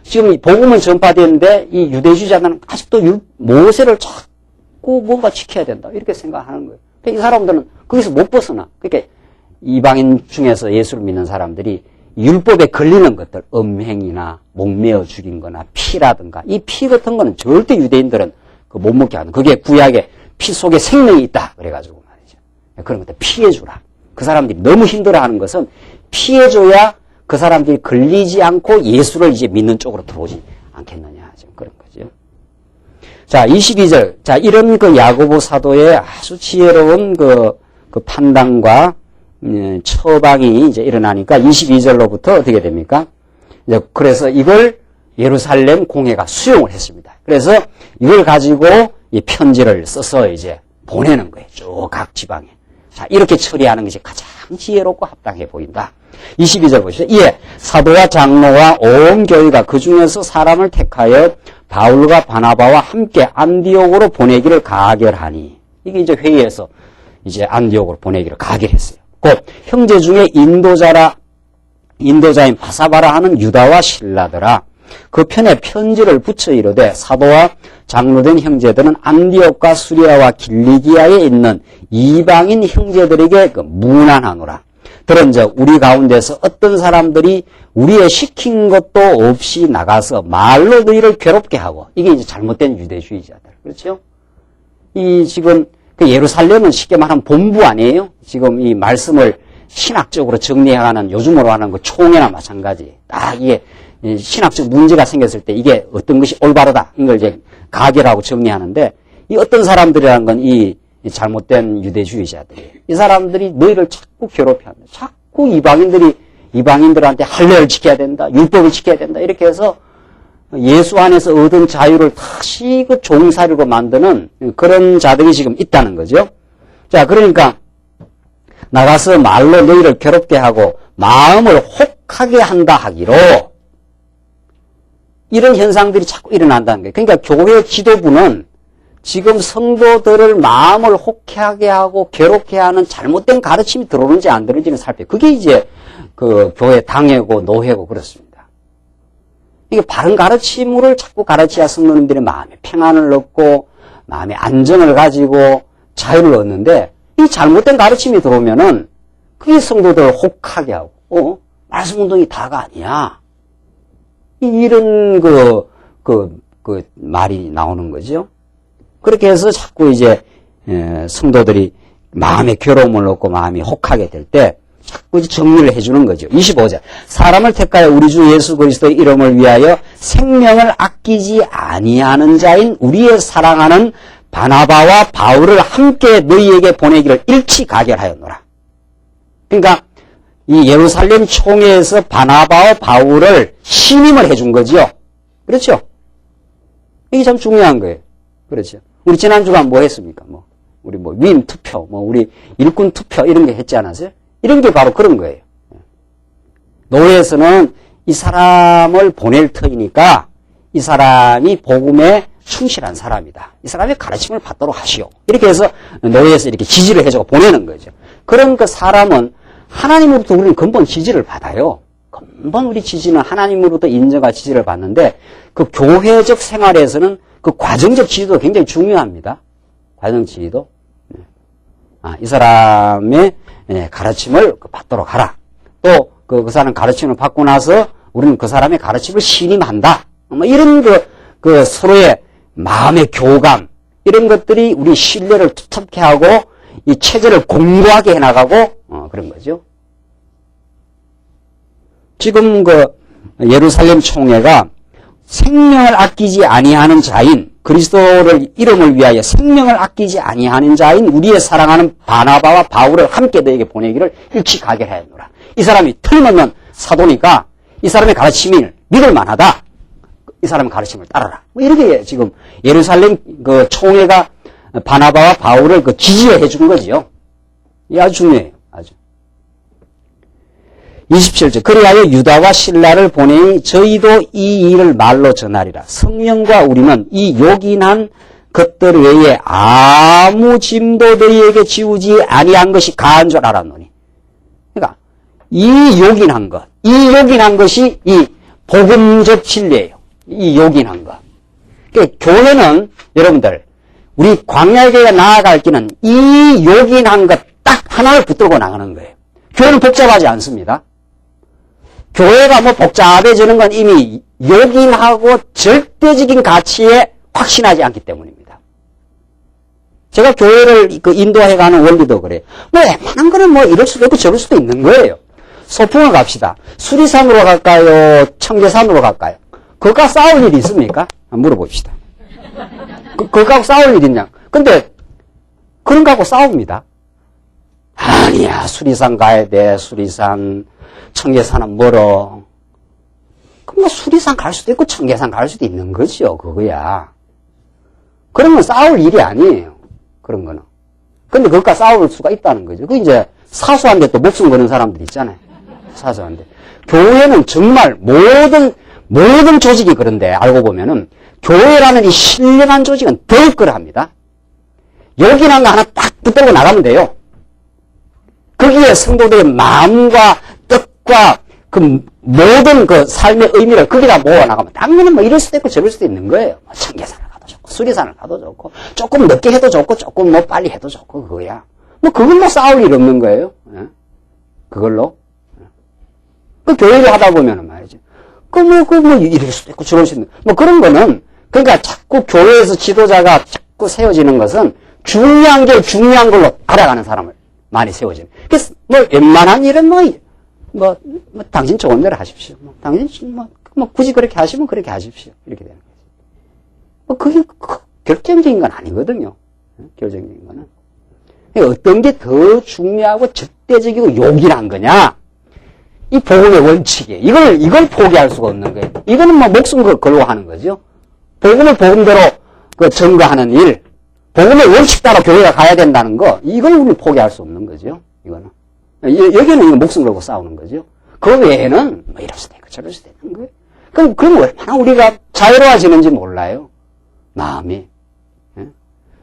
지금 복음은 전파되는데 이 유대주의자들은 아직도 모세를 자꾸 뭔가 지켜야 된다. 이렇게 생각하는 거예요. 이 사람들은 거기서 못 벗어나. 그러니까 이방인 중에서 예수를 믿는 사람들이 율법에 걸리는 것들, 음행이나 목매어 죽인 거나 피라든가 이 피 같은 거는 절대 유대인들은 못 먹게 하는. 그게 구약에 피 속에 생명이 있다. 그래가지고 말이죠. 그런 것들 피해주라. 그 사람들이 너무 힘들어하는 것은 피해줘야 그 사람들이 걸리지 않고 예수를 이제 믿는 쪽으로 들어오지 않겠느냐. 지금 그런 거죠. 자, 22절. 자, 이런 야고보 사도의 아주 지혜로운 그 판단과 처방이 이제 일어나니까 22절로부터 어떻게 됩니까? 이제 그래서 이걸 예루살렘 공회가 수용을 했습니다. 그래서 이걸 가지고 이 편지를 써서 이제 보내는 거예요. 쭉 각 지방에. 자, 이렇게 처리하는 것이 가장 지혜롭고 합당해 보인다. 22절 보시죠. 이에 사도와 장로와 온 교회가 그 중에서 사람을 택하여 바울과 바나바와 함께 안디옥으로 보내기를 가결하니. 이게 이제 회의에서 이제 안디옥으로 보내기를 가결했어요. 곧 형제 중에 인도자인 바사바라 하는 유다와 실라더라. 그 편에 편지를 붙여 이르되 사도와 장로된 형제들은 안디옥과 수리아와 길리기아에 있는 이방인 형제들에게 문안하노라. 그런즉 우리 가운데서 어떤 사람들이 우리의 시킨 것도 없이 나가서 말로 너희를 괴롭게 하고, 이게 이제 잘못된 유대주의자들. 그렇죠? 이 지금 그 예루살렘은 쉽게 말하면 본부 아니에요? 지금 이 말씀을 신학적으로 정리하는 요즘으로 하는 그 총회나 마찬가지. 딱 이게 신학적 문제가 생겼을 때 이게 어떤 것이 올바르다. 이걸 이제 가결하고 정리하는데, 이 어떤 사람들이라는 건 이 잘못된 유대주의자들이에요. 이 사람들이 너희를 자꾸 괴롭혀합니다. 자꾸 이방인들한테 할례를 지켜야 된다. 율법을 지켜야 된다. 이렇게 해서 예수 안에서 얻은 자유를 다시 그 종살이로 만드는 그런 자들이 지금 있다는 거죠. 자, 그러니까 나가서 말로 너희를 괴롭게 하고 마음을 혹하게 한다 하기로 이런 현상들이 자꾸 일어난다는 거예요. 그러니까 교회 지도부는 지금 성도들을 마음을 혹하게 하고 괴롭게 하는 잘못된 가르침이 들어오는지 안 들어오는지는 살펴요. 그게 이제 그 교회 당회고 노회고 그렇습니다. 이게 바른 가르침을 자꾸 가르쳐야 성도님들의 마음에 평안을 얻고 마음의 안정을 가지고 자유를 얻는데 이 잘못된 가르침이 들어오면은 그게 성도들을 혹하게 하고 말씀 운동이 다가 아니야. 이런 말이 나오는 거죠. 그렇게 해서 자꾸 이제 성도들이 마음의 괴로움을 얻고 마음이 혹하게 될 때 자꾸 정리를 해주는 거죠. 25절. 사람을 택하여 우리 주 예수 그리스도의 이름을 위하여 생명을 아끼지 아니하는 자인 우리의 사랑하는 바나바와 바울을 함께 너희에게 보내기를 일치 가결하였노라. 그러니까 이 예루살렘 총회에서 바나바와 바울을 신임을 해준 거죠. 그렇죠? 이게 참 중요한 거예요. 그렇죠? 우리 지난주간 뭐 했습니까? 우리 위임 투표, 우리 일꾼 투표 이런 게 했지 않았어요? 이런 게 바로 그런 거예요. 노예에서는 이 사람을 보낼 터이니까 이 사람이 복음에 충실한 사람이다. 이 사람의 가르침을 받도록 하시오. 이렇게 해서 노예에서 이렇게 지지를 해주고 보내는 거죠. 그런 그 사람은 하나님으로부터 우리는 근본 지지를 받아요. 근본 우리 지지는 하나님으로부터 인정과 지지를 받는데 그 교회적 생활에서는 그 과정적 지지도 굉장히 중요합니다. 과정 지지도. 이 사람의 가르침을 받도록 하라. 또 그 사람 가르침을 받고 나서 우리는 그 사람의 가르침을 신임한다. 이런 그 서로의 마음의 교감 이런 것들이 우리 신뢰를 두텁게 하고 이 체제를 공고하게 해나가고 그런 거죠. 지금 그 예루살렘 총회가 생명을 아끼지 아니하는 자인 그리스도를 이름을 위하여 생명을 아끼지 아니하는 자인 우리의 사랑하는 바나바와 바울을 함께 너에게 보내기를 일치 가결하였노라. 이 사람이 틀림없는 사도니까 이 사람의 가르침이 믿을 만하다. 이 사람의 가르침을 따라라. 이렇게 지금 예루살렘 그 총회가 바나바와 바울을 그 지지해 준 거지요. 이게 아주 중요해요. 아주. 27절. 그리하여 유다와 실라를 보내니 저희도 이 일을 말로 전하리라. 성령과 우리는 이 요긴한 것들 외에 아무 짐도 너희에게 지우지 아니한 것이 가한 줄 알았노니. 그러니까 이 요긴한 것이 이 복음적 진리예요. 이 요긴한 것. 그러니까 교회는 여러분들 우리 광야교회가 나아갈 길은 이 요긴한 것 딱 하나를 붙들고 나가는 거예요. 교회는 복잡하지 않습니다. 교회가 복잡해지는 건 이미 요긴하고 절대적인 가치에 확신하지 않기 때문입니다. 제가 교회를 인도해가는 원리도 그래요. 웬만한 거는 이럴 수도 있고 저럴 수도 있는 거예요. 소풍을 갑시다. 수리산으로 갈까요? 청계산으로 갈까요? 그거가 싸울 일이 있습니까? 물어봅시다. 그거하고 싸울 일 있냐? 근데 그런 거하고 싸웁니다. 아니야, 수리산 가야 돼. 수리산. 청계산은 멀어. 그럼 수리산 갈 수도 있고 청계산 갈 수도 있는 거죠. 그거야. 그러면 싸울 일이 아니에요. 그런 거는. 근데 그것과 싸울 수가 있다는 거죠. 그 이제 사소한데 또 목숨 거는 사람들 있잖아요. 사소한데. 교회는 정말 모든 조직이 그런데 알고 보면은 교회라는 이 신령한 조직은 더 그러합니다. 요긴한 거 하나 딱 붙들고 나가면 돼요. 거기에 성도들의 마음과 뜻과 그 모든 그 삶의 의미를 거기다 모아나가면 당연히 이럴 수도 있고 저럴 수도 있는 거예요. 청계산을 가도 좋고 수리산을 가도 좋고 조금 늦게 해도 좋고 조금 빨리 해도 좋고 그거야. 그걸로 싸울 일 없는 거예요. 그걸로. 그 교회를 하다 보면은 말이죠. 이럴 수도 있고 저럴 수도 있는 그런 거는 그러니까 자꾸 교회에서 지도자가 자꾸 세워지는 것은 중요한 게 중요한 걸로 알아가는 사람을 많이 세워지는. 그래서 웬만한 일은 당신 좋은 대로 하십시오. 당신 굳이 그렇게 하시면 그렇게 하십시오. 이렇게 되는 거죠. 그게 결정적인 건 아니거든요. 결정적인 거는. 어떤 게 더 중요하고 절대적이고 요긴한 거냐? 이 복음의 원칙이에요. 이걸 포기할 수가 없는 거예요. 이거는 목숨 걸고 하는 거죠. 복음을 복음대로 증거하는 일, 복음의 원칙 따라 교회가 가야 된다는 거, 이걸 우리 포기할 수 없는 거죠. 이거는. 여기는 목숨 걸고 싸우는 거죠. 그 외에는 이럴 수도 있고 저럴 수도 있는 거예요. 그럼 얼마나 우리가 자유로워지는지 몰라요. 마음이.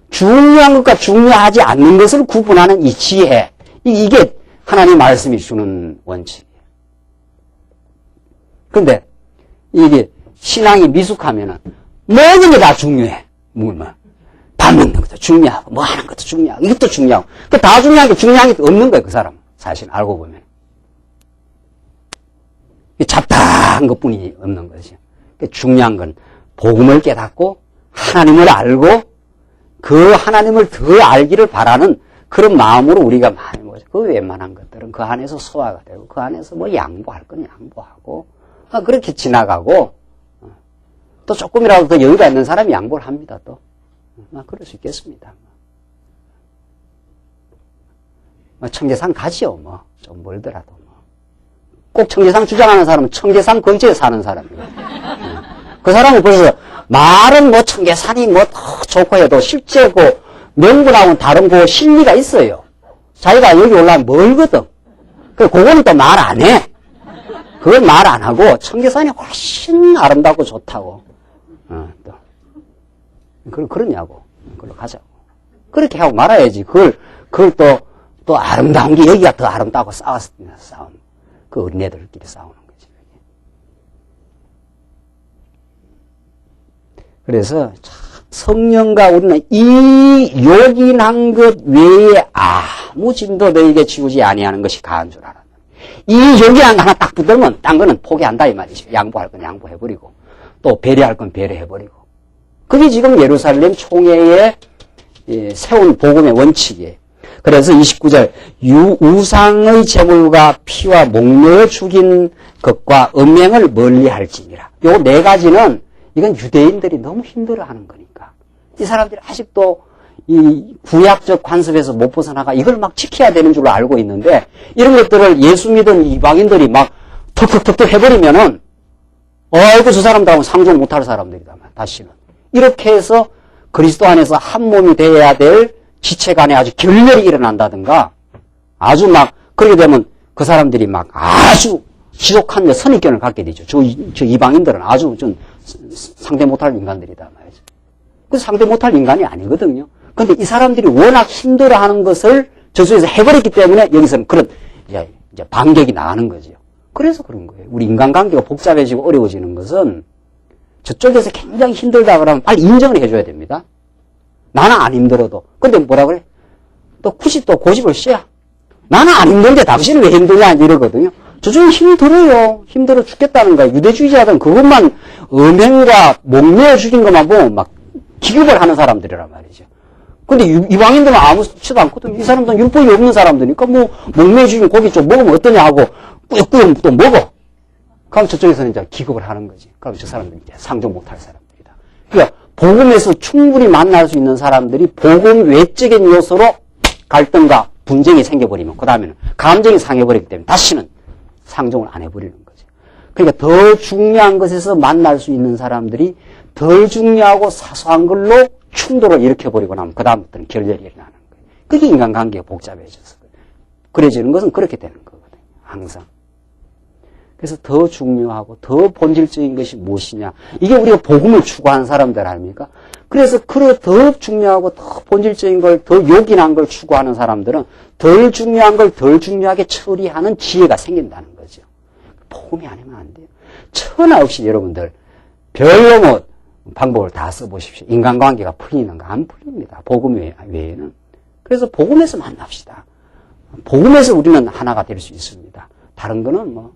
중요한 것과 중요하지 않는 것을 구분하는 이 지혜. 이게 하나님 말씀이 주는 원칙이에요. 근데 이게 신앙이 미숙하면은 모든 게 다 중요해. 뭐, 밥 먹는 것도 중요하고, 뭐 하는 것도 중요하고, 이것도 중요하고. 그 다 중요한 게 중요한 게 없는 거예요, 그 사람은. 사실 알고 보면. 잡다한 것 뿐이 없는 거죠. 중요한 건 복음을 깨닫고, 하나님을 알고, 그 하나님을 더 알기를 바라는 그런 마음으로 우리가 많이 모죠. 그 웬만한 것들은 그 안에서 소화가 되고, 그 안에서 뭐 양보할 건 양보하고, 그렇게 지나가고, 또 조금이라도 더 여유가 있는 사람이 양보를 합니다, 또. 그럴 수 있겠습니다. 청계산 가지요, 뭐. 좀 멀더라도, 뭐. 꼭 청계산 주장하는 사람은 청계산 근처에 사는 사람이에요. 그 사람은 벌써 말은 뭐 청계산이 뭐 좋고 해도 실제 그 명분하고는 다른 그 실리가 있어요. 자기가 여기 올라가면 멀거든. 그거는 또 말 안 해. 그건 말 안 하고 청계산이 훨씬 아름답고 좋다고. 또. 그러냐고. 그걸로 가자고. 그렇게 하고 말아야지. 그걸 또 아름다운 게 여기가 더 아름다고 싸웠습니다. 싸움. 그 어린애들끼리 싸우는 거지. 그래서 성령과 우리는 이 요긴한 것 외에 아무 짐도 너에게 지우지 아니하는 것이 가한 줄 알아. 이 요긴한 거 하나 딱 붙으면 딴 거는 포기한다 이 말이죠. 양보할 건 양보해버리고 또 배려할 건 배려해버리고. 그게 지금 예루살렘 총회에 세운 복음의 원칙이에요. 그래서 29절 우상의 제물과 피와 목매어 죽인 것과 음행을 멀리할지니라. 요 네 가지는 이건 유대인들이 너무 힘들어하는 거니까. 이 사람들이 아직도 이 구약적 관습에서 못 벗어나가 이걸 막 지켜야 되는 줄로 알고 있는데 이런 것들을 예수 믿은 이방인들이 막 턱턱턱턱 해버리면은 어이구 저 사람들하고는 상종 못할 사람들이다. 다시는. 이렇게 해서 그리스도 안에서 한 몸이 되어야 될 지체 간에 아주 결렬이 일어난다든가 아주 막 그렇게 되면 그 사람들이 막 아주 지독한 선입견을 갖게 되죠. 저 이방인들은 아주 좀 상대 못할 인간들이다 말이죠. 그 상대 못할 인간이 아니거든요. 근데 이 사람들이 워낙 힘들어하는 것을 저쪽에서 해버렸기 때문에 여기서는 그런 이제 반격이 나가는 거죠. 그래서 그런 거예요. 우리 인간관계가 복잡해지고 어려워지는 것은 저쪽에서 굉장히 힘들다 그러면 빨리 인정을 해줘야 됩니다. 나는 안 힘들어도. 근데 뭐라 그래? 또 90도 고집을 씌야. 나는 안 힘든데 당신은 왜 힘드냐 이러거든요. 저쪽은 힘들어요. 힘들어 죽겠다는 거야. 유대주의자들은 그것만 음행과 목매어 죽인 것만 보면 막 기급을 하는 사람들이란 말이죠. 근데 이방인들은 아무렇지도 않거든요. 이 사람들은 율법이 없는 사람들이니까 뭐 목매어 죽인 고기 좀 먹으면 어떠냐 하고 꾸역꾸역 또 먹어. 그럼 저쪽에서는 이제 기급을 하는 거지. 그럼 저 사람들은 이제 상종 못할 사람들이다. 그러니까 복음에서 충분히 만날 수 있는 사람들이 복음 외적인 요소로 갈등과 분쟁이 생겨버리면 그 다음에는 감정이 상해버리기 때문에 다시는 상종을 안 해버리는 거죠. 그러니까 더 중요한 것에서 만날 수 있는 사람들이 덜 중요하고 사소한 걸로 충돌을 일으켜버리고 나면 그 다음부터는 결렬이 일어나는 거예요. 그게 인간관계가 복잡해져서 그래지는 것은 그렇게 되는 거거든요. 항상. 그래서 더 중요하고 더 본질적인 것이 무엇이냐. 이게 우리가 복음을 추구하는 사람들 아닙니까? 그래서 더 중요하고 더 본질적인 걸, 더 요긴한 걸 추구하는 사람들은 덜 중요한 걸 덜 중요하게 처리하는 지혜가 생긴다는 거죠. 복음이 아니면 안 돼요. 천하 없이 여러분들 별로 뭐 방법을 다 써보십시오. 인간관계가 풀리는가? 안 풀립니다. 복음 외에는. 그래서 복음에서 만납시다. 복음에서 우리는 하나가 될 수 있습니다. 다른 거는 뭐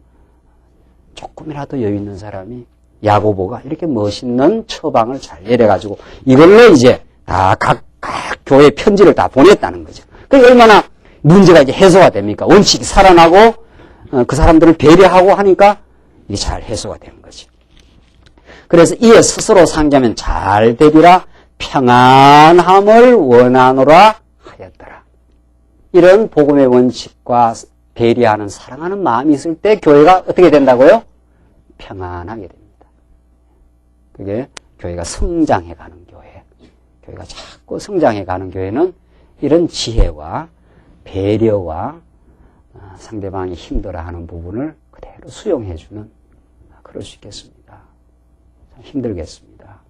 조금이라도 여유 있는 사람이 야고보가 이렇게 멋있는 처방을 잘 내려가지고 이걸로 이제 다 각 교회 편지를 다 보냈다는 거죠. 그게 얼마나 문제가 이제 해소가 됩니까? 원칙이 살아나고 그 사람들을 배려하고 하니까 이게 잘 해소가 되는 거죠. 그래서 이에 스스로 상자면 잘 되리라 평안함을 원하노라 하였더라. 이런 복음의 원칙과 배려하는 사랑하는 마음이 있을 때 교회가 어떻게 된다고요? 평안하게 됩니다. 그게 교회가 성장해가는 교회. 교회가 자꾸 성장해가는 교회는 이런 지혜와 배려와 상대방이 힘들어하는 부분을 그대로 수용해주는 그럴 수 있겠습니다. 참 힘들겠습니다.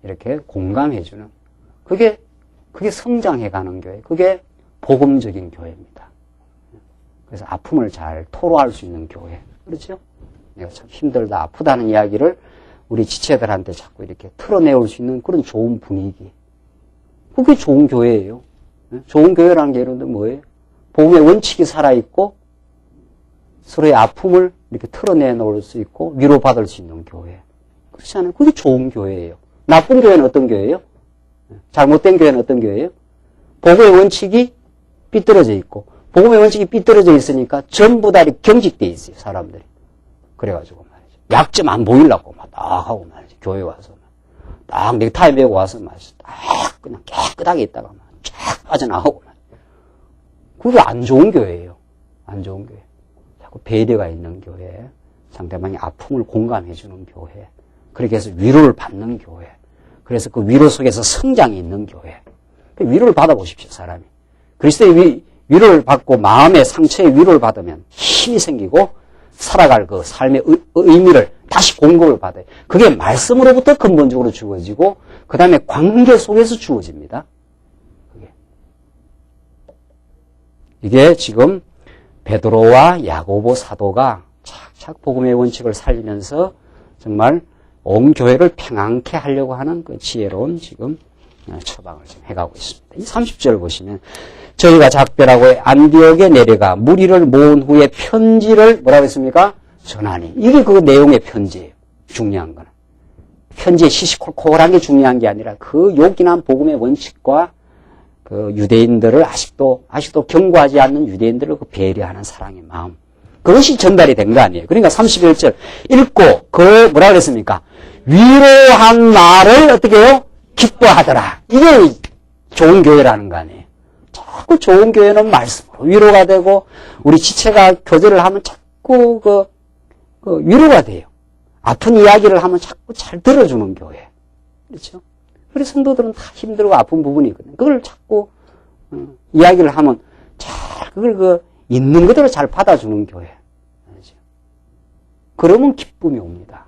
이렇게 공감해주는 그게 성장해가는 교회. 그게 복음적인 교회입니다. 그래서 아픔을 잘 토로할 수 있는 교회. 그렇죠? 내가 참 힘들다, 아프다는 이야기를 우리 지체들한테 자꾸 이렇게 털어내올 수 있는 그런 좋은 분위기. 그게 좋은 교회예요. 좋은 교회라는 게 여러분들 뭐예요? 복음의 원칙이 살아있고 서로의 아픔을 이렇게 털어내놓을 수 있고 위로받을 수 있는 교회. 그렇지 않아요? 그게 좋은 교회예요. 나쁜 교회는 어떤 교회예요? 잘못된 교회는 어떤 교회예요? 복음의 원칙이 삐뚤어져 있고 복음의 원칙이 삐뚤어져 있으니까 전부 다 이렇게 경직돼 있어요. 사람들이. 그래가지고 말이죠. 약점 안 보이려고 막 딱 하고 말이죠. 교회 와서 딱 넥타이 메고 와서 말이죠. 딱 그냥 깨끗하게 있다가 막 쫙 빠져나오고 말이죠. 그게 안 좋은 교회예요. 안 좋은 교회. 자꾸 배려가 있는 교회. 상대방의 아픔을 공감해주는 교회. 그렇게 해서 위로를 받는 교회. 그래서 그 위로 속에서 성장이 있는 교회. 위로를 받아보십시오, 사람이. 그리스도의 위로를 받고 마음의 상처의 위로를 받으면 힘이 생기고 살아갈 그 삶의 의미를 다시 공급을 받아요. 그게 말씀으로부터 근본적으로 주어지고 그 다음에 관계 속에서 주어집니다. 이게 지금 베드로와 야고보 사도가 착착 복음의 원칙을 살리면서 정말 온 교회를 평안케 하려고 하는 그 지혜로운 지금 처방을 지금 해가고 있습니다. 이 30절 보시면 저희가 작별하고 안디옥에 내려가 무리를 모은 후에 편지를 뭐라고 했습니까? 전하니. 이게 그 내용의 편지예요. 중요한 거는. 편지에 시시콜콜한 게 중요한 게 아니라 그 요긴한 복음의 원칙과 그 유대인들을 아직도 경고하지 않는 유대인들을 그 배려하는 사랑의 마음. 그것이 전달이 된 거 아니에요. 그러니까 31절 읽고 그 뭐라 그랬습니까? 위로한 말을 어떻게 해요? 기뻐하더라. 이게 좋은 교회라는 거 아니에요. 자꾸 좋은 교회는 말씀으로 위로가 되고 우리 지체가 교제를 하면 자꾸 그 위로가 돼요. 아픈 이야기를 하면 자꾸 잘 들어주는 교회. 그렇죠? 그래서 성도들은 다 힘들고 아픈 부분이 있거든요. 그걸 자꾸 이야기를 하면 잘 그걸 있는 그대로 잘 받아주는 교회. 그렇죠? 그러면 기쁨이 옵니다.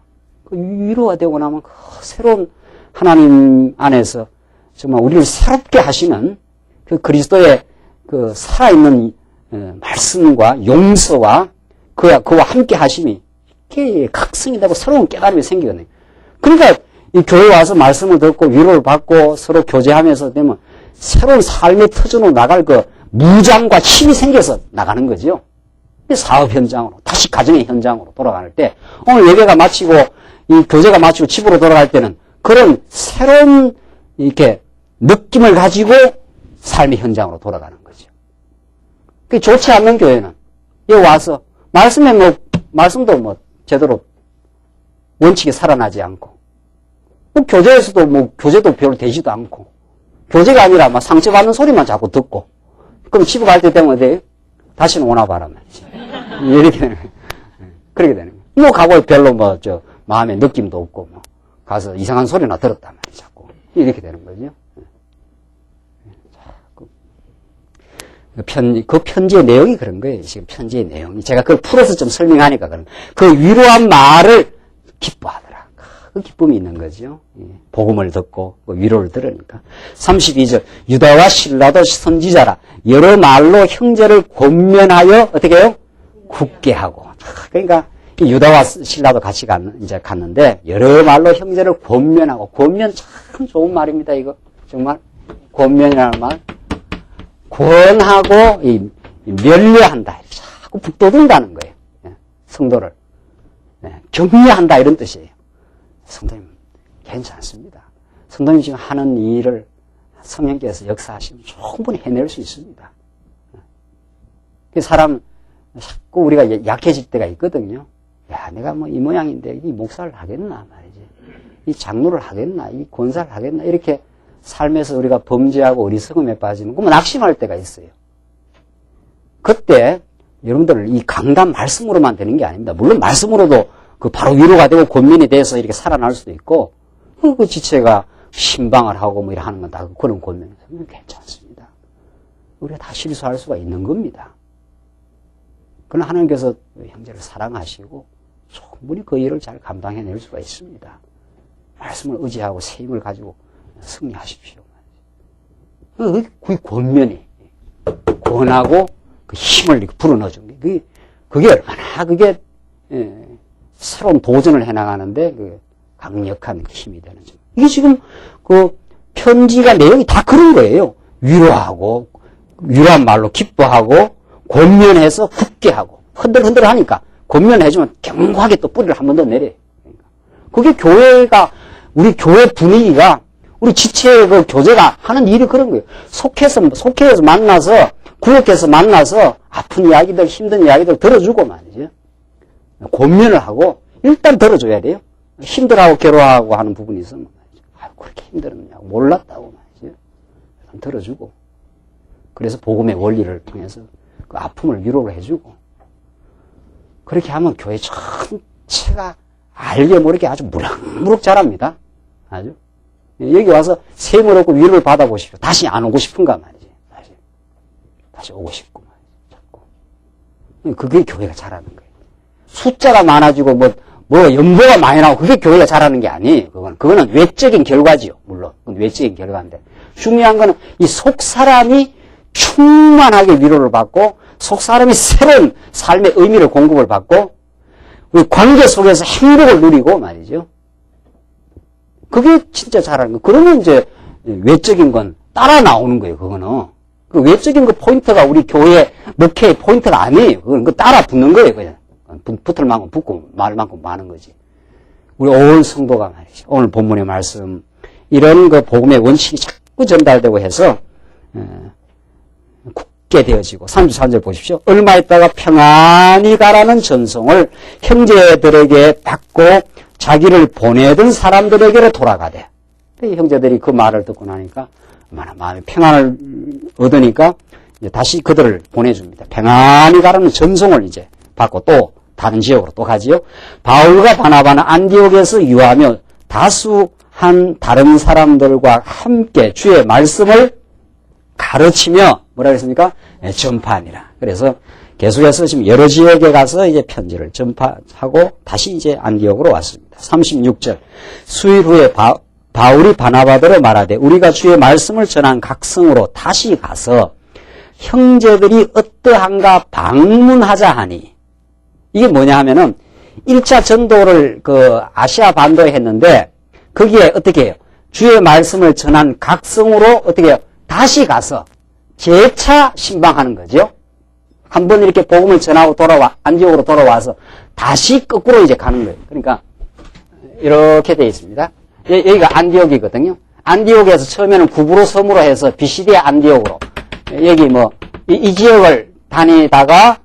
위로가 되고 나면 그 새로운 하나님 안에서 정말 우리를 새롭게 하시는 그 그리스도의 그 살아있는 말씀과 용서와 그와 함께 하심이 이렇게 각성이 되고 새로운 깨달음이 생기거든요. 그러니까 이 교회 와서 말씀을 듣고 위로를 받고 서로 교제하면서 되면 새로운 삶의 터전으로 나갈 그 무장과 힘이 생겨서 나가는 거죠. 사업 현장으로, 다시 가정의 현장으로 돌아갈 때, 오늘 예배가 마치고, 이 교제가 마치고 집으로 돌아갈 때는 그런 새로운 이렇게 느낌을 가지고 삶의 현장으로 돌아가는 거죠. 그게 좋지 않는 교회는 여기 와서 말씀도 제대로 원칙이 살아나지 않고, 교제에서도 교제도 별로 되지도 않고, 교제가 아니라 상처받는 소리만 자꾸 듣고, 그럼 집에 갈 때 되면 어때요? 다시는 오나 봐라 말이지. 이렇게 되는 거예요. 그렇게 되는 거예요. 가고 별로 마음에 느낌도 없고, 가서 이상한 소리나 들었단 말이에요, 자꾸. 이렇게 되는 거죠. 그 편지의 내용이 그런 거예요. 지금 편지의 내용이. 제가 그걸 풀어서 좀 설명하니까 그런. 그 위로한 말을 기뻐하더라. 그 기쁨이 있는 거죠. 복음을 듣고 위로를 들으니까. 32절. 유다와 실라도 선지자라. 여러 말로 형제를 권면하여 어떻게 해요? 굳게 하고. 그러니까 유다와 실라도 같이 갔는데 여러 말로 형제를 권면하고. 권면 참 좋은 말입니다. 이거 정말 권면이라는 말. 권하고 면려한다. 자꾸 북돋운다는 거예요. 성도를 격려한다 이런 뜻이에요. 성도님 괜찮습니다. 성도님 지금 하는 일을 성령께서 역사하시면 충분히 해낼 수 있습니다. 사람 자꾸 우리가 약해질 때가 있거든요. 야, 내가 이 모양인데 이 목사를 하겠나 말이지. 이 장로를 하겠나, 이 권사를 하겠나 이렇게 삶에서 우리가 범죄하고 어리석음에 빠지는 그러면 낙심할 때가 있어요. 그때 여러분들 이 강단 말씀으로만 되는 게 아닙니다. 물론 말씀으로도 바로 위로가 되고 권면이 돼서 이렇게 살아날 수도 있고, 그 지체가 신방을 하고 이렇게 하는 건 다 그런 권면이 괜찮습니다. 우리가 다 실수할 수가 있는 겁니다. 그러나 하나님께서 형제를 사랑하시고 충분히 그 일을 잘 감당해낼 수가 있습니다. 말씀을 의지하고 새 힘을 가지고 승리하십시오. 그게 권면이 권하고 그 힘을 이렇게 불어넣어준 그게 얼마나 새로운 도전을 해나가는데 강력한 힘이 되는 점. 이게 지금 그 편지가 내용이 다 그런 거예요. 위로하고, 위로한 말로 기뻐하고, 권면해서 굳게 하고, 흔들흔들 하니까, 권면해주면 견고하게 또 뿌리를 한 번 더 내려요. 그게 교회가, 우리 교회 분위기가, 우리 지체 그 교제가 하는 일이 그런 거예요. 속해서 만나서, 구역에서 만나서, 아픈 이야기들, 힘든 이야기들 들어주고 말이죠. 권면을 하고, 일단 들어줘야 돼요. 힘들어하고 괴로워하고 하는 부분이 있으면, 아유, 그렇게 힘들었냐고, 몰랐다고 말이죠. 들어주고. 그래서 복음의 원리를 통해서 그 아픔을 위로를 해주고. 그렇게 하면 교회 전체가 알게 모르게 아주 무럭무럭 자랍니다. 아주. 여기 와서 셈을 얻고 위로를 받아보십시오. 다시 안 오고 싶은가 말이지. 다시 오고 싶고 말이지. 그게 교회가 자라는 거예요. 숫자가 많아지고 뭐 연보가 많이 나오고 그게 교회가 자라는 게 아니에요. 그거는 외적인 결과지요. 물론. 그건 외적인 결과인데. 중요한 거는 이 속 사람이 충만하게 위로를 받고 속 사람이 새로운 삶의 의미를 공급을 받고 우리 관계 속에서 행복을 누리고 말이죠. 그게 진짜 잘하는 거. 그러면 이제 외적인 건 따라 나오는 거예요. 그거는. 그 외적인 그 포인트가 우리 교회 목회의 포인트가 아니에요. 그건 그 따라 붙는 거예요. 그냥. 붙을 만큼 붙고 말 만큼 많은 거지. 우리 온 성도가 말이죠. 오늘 본문의 말씀 이런 그 복음의 원칙이 자꾸 전달되고 해서 굳게 되어지고 33절 보십시오. 얼마 있다가 평안히 가라는 전송을 형제들에게 받고 자기를 보내던 사람들에게로 돌아가대. 형제들이 그 말을 듣고 나니까 얼마나 마음에 평안을 얻으니까 이제 다시 그들을 보내줍니다. 평안히 가라는 전송을 이제 받고 또 다른 지역으로 또 가지요. 바울과 바나바는 안디옥에서 유하며 다수한 다른 사람들과 함께 주의 말씀을 가르치며 뭐라 그랬습니까? 전파하니라. 그래서 계속해서 지금 여러 지역에 가서 이제 편지를 전파하고 다시 이제 안디옥으로 왔습니다. 36절. 수일 후에 바울이 바나바더러 말하되 우리가 주의 말씀을 전한 각 성으로 다시 가서 형제들이 어떠한가 방문하자 하니 이게 뭐냐 하면은 1차 전도를 그 아시아 반도에 했는데 거기에 어떻게 해요? 주의 말씀을 전한 각 성으로 어떻게 해요? 다시 가서 재차 신방하는 거죠. 한번 이렇게 복음을 전하고 안디옥으로 돌아와서 다시 거꾸로 이제 가는 거예요. 그러니까 이렇게 되어 있습니다. 여기가 안디옥이거든요. 안디옥에서 처음에는 구브로 섬으로 해서 비시디아 안디옥으로 여기 이 지역을 다니다가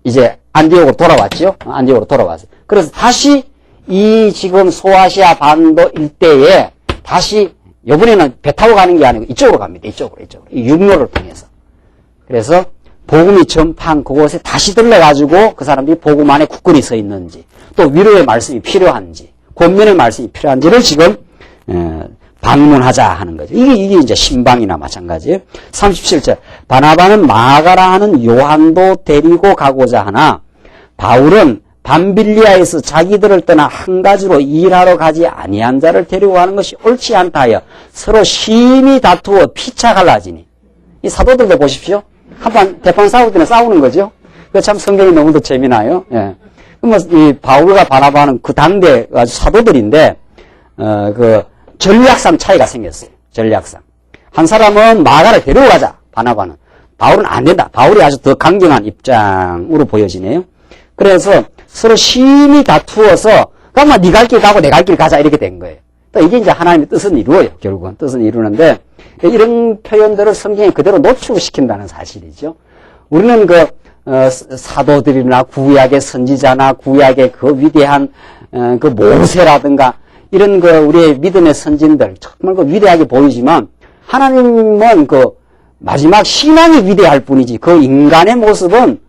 이제 안디옥으로 돌아왔죠. 안디옥으로 돌아왔어요. 그래서 다시 이 지금 소아시아 반도 일대에 다시 이번에는 배 타고 가는 게 아니고 이쪽으로 갑니다. 이쪽으로. 이 육로를 통해서. 그래서 복음이 전파한 그곳에 다시 들러가지고 그 사람들이 복음 안에 굳건히 서 있는지 또 위로의 말씀이 필요한지 권면의 말씀이 필요한지를 지금 방문하자 하는 거죠. 이게 이제 신방이나 마찬가지예요. 37절. 바나바는 마가라 하는 요한도 데리고 가고자 하나 바울은 밤빌리아에서 자기들을 떠나 한 가지로 일하러 가지 아니한 자를 데리고 가는 것이 옳지 않다 하여 서로 심히 다투어 피차 갈라지니. 이 사도들도 보십시오. 한번 대판 싸울 때는 싸우는 거죠. 그 참 성경이 너무도 재미나요. 예. 이 바울과 바나바는 그 당대 아주 사도들인데 그 전략상 차이가 생겼어요. 전략상. 한 사람은 마가를 데리고 가자. 바나바는. 바울은 안 된다. 바울이 아주 더 강경한 입장으로 보여지네요. 그래서 서로 심히 다투어서 그러면 네 갈 길 가고 내 갈 길 가자 이렇게 된 거예요. 또 이게 이제 하나님의 뜻은 이루어요. 결국은 뜻은 이루는데 이런 표현들을 성경에 그대로 노출시킨다는 사실이죠. 우리는 사도들이나 구약의 선지자나 구약의 그 위대한 그 모세라든가 이런 우리의 믿음의 선진들 정말 위대하게 보이지만 하나님은 마지막 신앙이 위대할 뿐이지 그 인간의 모습은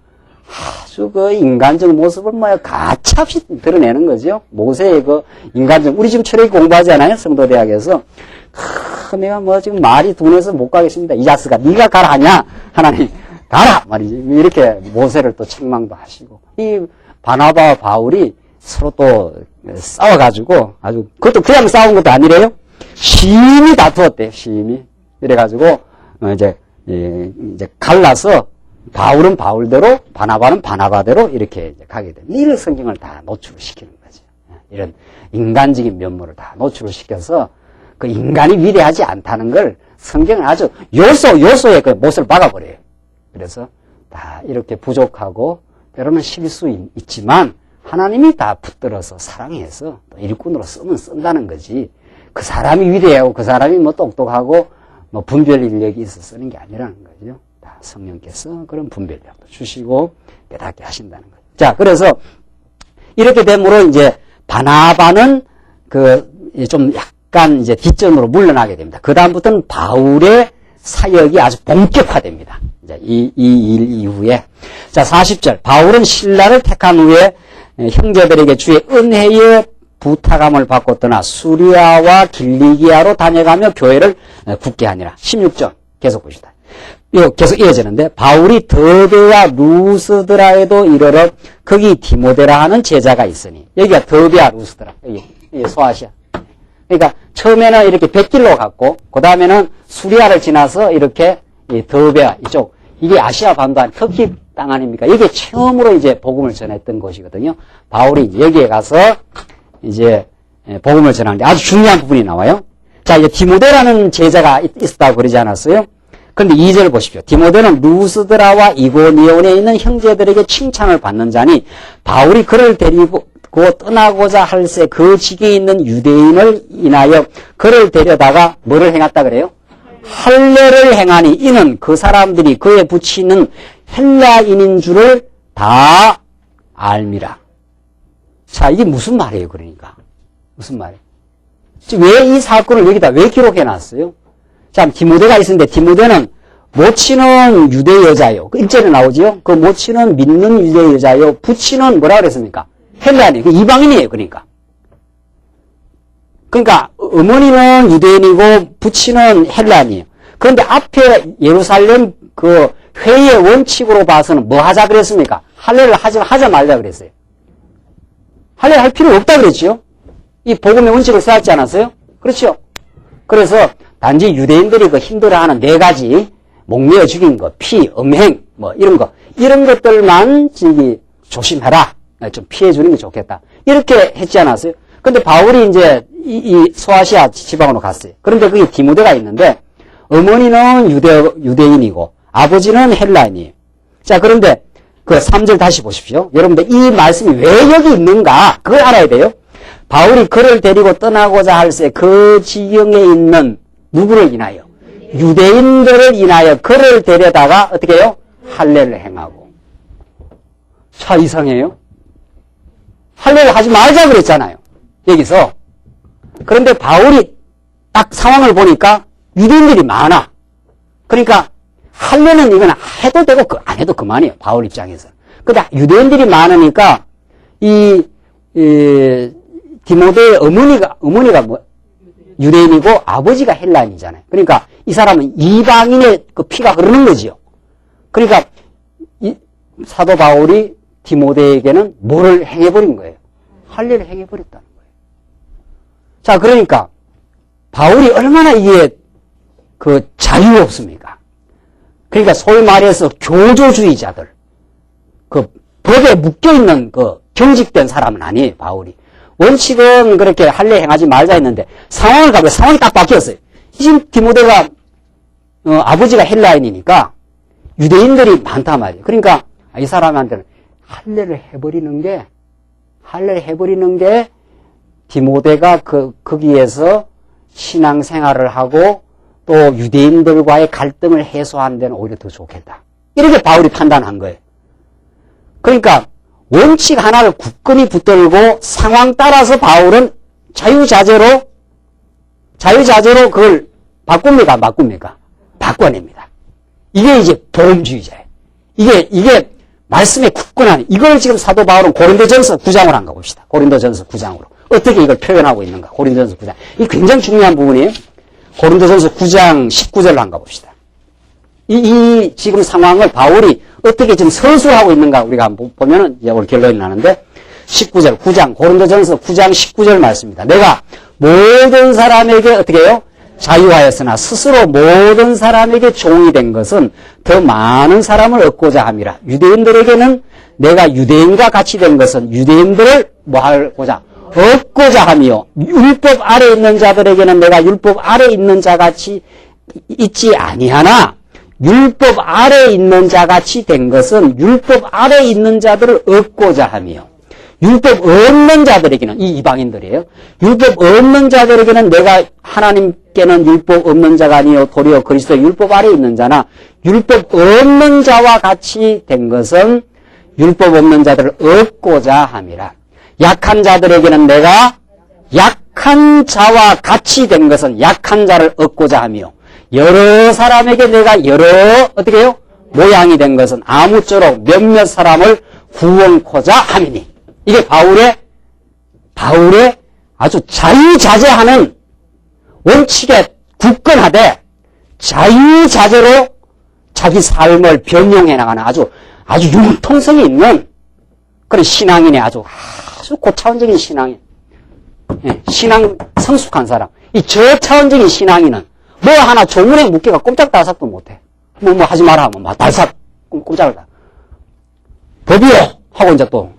아주 인간적 모습을 가차없이 드러내는 거죠. 모세의 인간적, 우리 지금 철학이 공부하잖아요. 성도대학에서. 내가 지금 말이 둔해서 못 가겠습니다. 이 자식아, 네가 가라 하냐? 하나님, 가라! 말이지. 이렇게 모세를 또 책망도 하시고. 이 바나바와 바울이 서로 또 싸워가지고 아주, 그것도 그냥 싸운 것도 아니래요. 심히 다투었대요. 심히. 이래가지고, 이제 갈라서 바울은 바울대로, 바나바는 바나바대로 이렇게 가게 됩니다. 이런 성경을 다 노출시키는 거죠. 이런 인간적인 면모를 다 노출을 시켜서 그 인간이 위대하지 않다는 걸 성경은 아주 요소에 그 못을 박아버려요. 그래서 다 이렇게 부족하고 때로는 실수 있지만 하나님이 다 붙들어서 사랑해서 또 일꾼으로 쓰면 쓴다는 거지. 그 사람이 위대하고 그 사람이 뭐 똑똑하고 뭐 분별 인력이 있어 쓰는 게 아니라는 거죠. 다 성령께서 그런 분별력도 주시고 깨닫게 하신다는 거죠. 자, 그래서 이렇게 됨으로 이제 바나바는 좀 약간 이제 뒷전으로 물러나게 됩니다. 그다음부터는 바울의 사역이 아주 본격화됩니다. 이제 이 일 이후에. 자, 40절. 바울은 신라를 택한 후에 형제들에게 주의 은혜의 부탁함을 받고 떠나 수리아와 길리기아로 다녀가며 교회를 굳게 하니라. 16절. 계속 보시다. 이거 계속 이어지는데, 바울이 더베와 루스드라에도 이르러 거기 디모데라 하는 제자가 있으니. 여기가 더베와 루스드라. 여기 소아시아. 그러니까 처음에는 이렇게 백길로 갔고, 그 다음에는 수리아를 지나서 이렇게 더베와 이쪽, 이게 아시아 반도 안 터키 땅 아닙니까? 여기에 처음으로 이제 복음을 전했던 곳이거든요. 바울이 이제 여기에 가서 이제 복음을 전하는데 아주 중요한 부분이 나와요. 자, 이제 디모데라는 제자가 있었다고 그러지 않았어요? 그런데 2절 보십시오. 디모데는 루스드라와 이고니온에 있는 형제들에게 칭찬을 받는 자니 바울이 그를 데리고 떠나고자 할새 그 지경에 있는 유대인을 인하여 그를 데려다가 뭐를 행했다 그래요? 할례를 행하니 이는 그 사람들이 그에 붙이는 헬라인인 줄을 다 알미라. 자, 이게 무슨 말이에요, 그러니까? 무슨 말이에요? 왜 이 사건을 여기다 왜 기록해놨어요? 자, 디모데가 있었는데, 디모데는 모치는 유대 여자요. 그 1절에 나오지요? 그 모치는 믿는 유대 여자요. 부치는 뭐라 그랬습니까? 헬라인이에요. 이방인이에요, 그러니까. 그러니까, 어머니는 유대인이고, 부치는 헬라인이에요. 그런데 앞에 예루살렘 그 회의의 원칙으로 봐서는 뭐 하자 그랬습니까? 할례를 하자 말자 그랬어요. 할례를 할 필요 없다 그랬지요? 이 복음의 원칙을 쌓았지 않았어요? 그렇죠? 그래서 단지 유대인들이 그 힘들어하는 4가지 목매어 죽인 거, 피, 음행, 뭐 이런 것들만 조심해라. 좀 피해주는 게 좋겠다. 이렇게 했지 않았어요? 근데 바울이 이제 이 소아시아 지방으로 갔어요. 그런데 거기 디모데가 있는데 어머니는 유대인이고 아버지는 헬라인이에요. 자, 그런데 그 3절 다시 보십시오. 여러분들 이 말씀이 왜 여기 있는가 그걸 알아야 돼요. 바울이 그를 데리고 떠나고자 할새 그 지경에 있는 누구를 인하여? 유대인들을 인하여 그를 데려다가 어떻게 해요? 할례를 행하고. 자, 이상해요. 할례를 하지 말자 그랬잖아요. 여기서. 그런데 바울이 딱 상황을 보니까 유대인들이 많아. 그러니까 할례는 이건 해도 되고 안 해도 그만이에요. 바울 입장에서. 근데 유대인들이 많으니까 디모데의 어머니가 뭐 유대인이고 아버지가 헬라인이잖아요. 그러니까 이 사람은 이방인의 그 피가 흐르는 거지요. 그러니까 사도 바울이 디모데에게는 뭐를 행해버린 거예요? 할례를 행해버렸다는 거예요. 자, 그러니까 바울이 얼마나 이게 그 자유롭습니까? 그러니까 소위 말해서 교조주의자들, 그 법에 묶여있는 그 경직된 사람은 아니에요, 바울이. 원칙은 그렇게 할례 행하지 말자 했는데 상황을 가보면 상황이 딱 바뀌었어요. 지금 디모데가 아버지가 헬라인이니까 유대인들이 많단 말이에요. 그러니까 이 사람한테는 할례를 해버리는 게 디모데가 거기에서 신앙생활을 하고 또 유대인들과의 갈등을 해소하는 데는 오히려 더 좋겠다. 이렇게 바울이 판단한 거예요. 그러니까 원칙 하나를 굳건히 붙들고 상황 따라서 바울은 자유자재로 그걸 바꿉니까? 바꿔냅니다. 이게 이제 복음주의자예요. 이게 말씀에 굳건한, 이걸 지금 사도 바울은 고린도전서 9장으로 한가 봅시다. 고린도전서 9장으로. 어떻게 이걸 표현하고 있는가? 고린도전서 9장. 이게 굉장히 중요한 부분이에요. 고린도전서 9장 19절로 한가 봅시다. 이 지금 상황을 바울이 어떻게 지금 서술하고 있는가 우리가 한번 보면은 이제 오늘 결론이 나는데 19절, 9장, 고린도전서 9장 19절 말씀입니다. 내가 모든 사람에게 어떻게 해요? 자유하였으나 스스로 모든 사람에게 종이 된 것은 더 많은 사람을 얻고자 함이라. 유대인들에게는 내가 유대인과 같이 된 것은 유대인들을 뭐 하고자? 얻고자 하며 율법 아래 있는 자들에게는 내가 율법 아래 있는 자같이 있지 아니하나 율법 아래 있는 자같이 된 것은 율법 아래 있는 자들을 얻고자 하며 율법 없는 자들에게는 이 이방인들이에요. 율법 없는 자들에게는 내가 하나님께는 율법 없는 자가 아니요 도리어 그리스도 율법 아래 있는 자나 율법 없는 자와 같이 된 것은 율법 없는 자들을 얻고자 함이라. 약한 자들에게는 내가 약한 자와 같이 된 것은 약한 자를 얻고자 하며 여러 사람에게 내가 여러 어떻게 해요? 모양이 된 것은 아무쪼록 몇몇 사람을 구원코자 함이니. 이게 바울의 아주 자유자재하는 원칙에 굳건하되 자유자재로 자기 삶을 변형해 나가는 아주 융통성이 있는 그런 신앙인의 아주 고차원적인 신앙인. 신앙 성숙한 사람. 이 저차원적인 신앙인은 뭐 하나 조문에 묶여가 꼼짝달싹도 못해. 뭐 하지 마라 하면 막 달싹 꼼짝을 다. 법이요! 하고 이제 또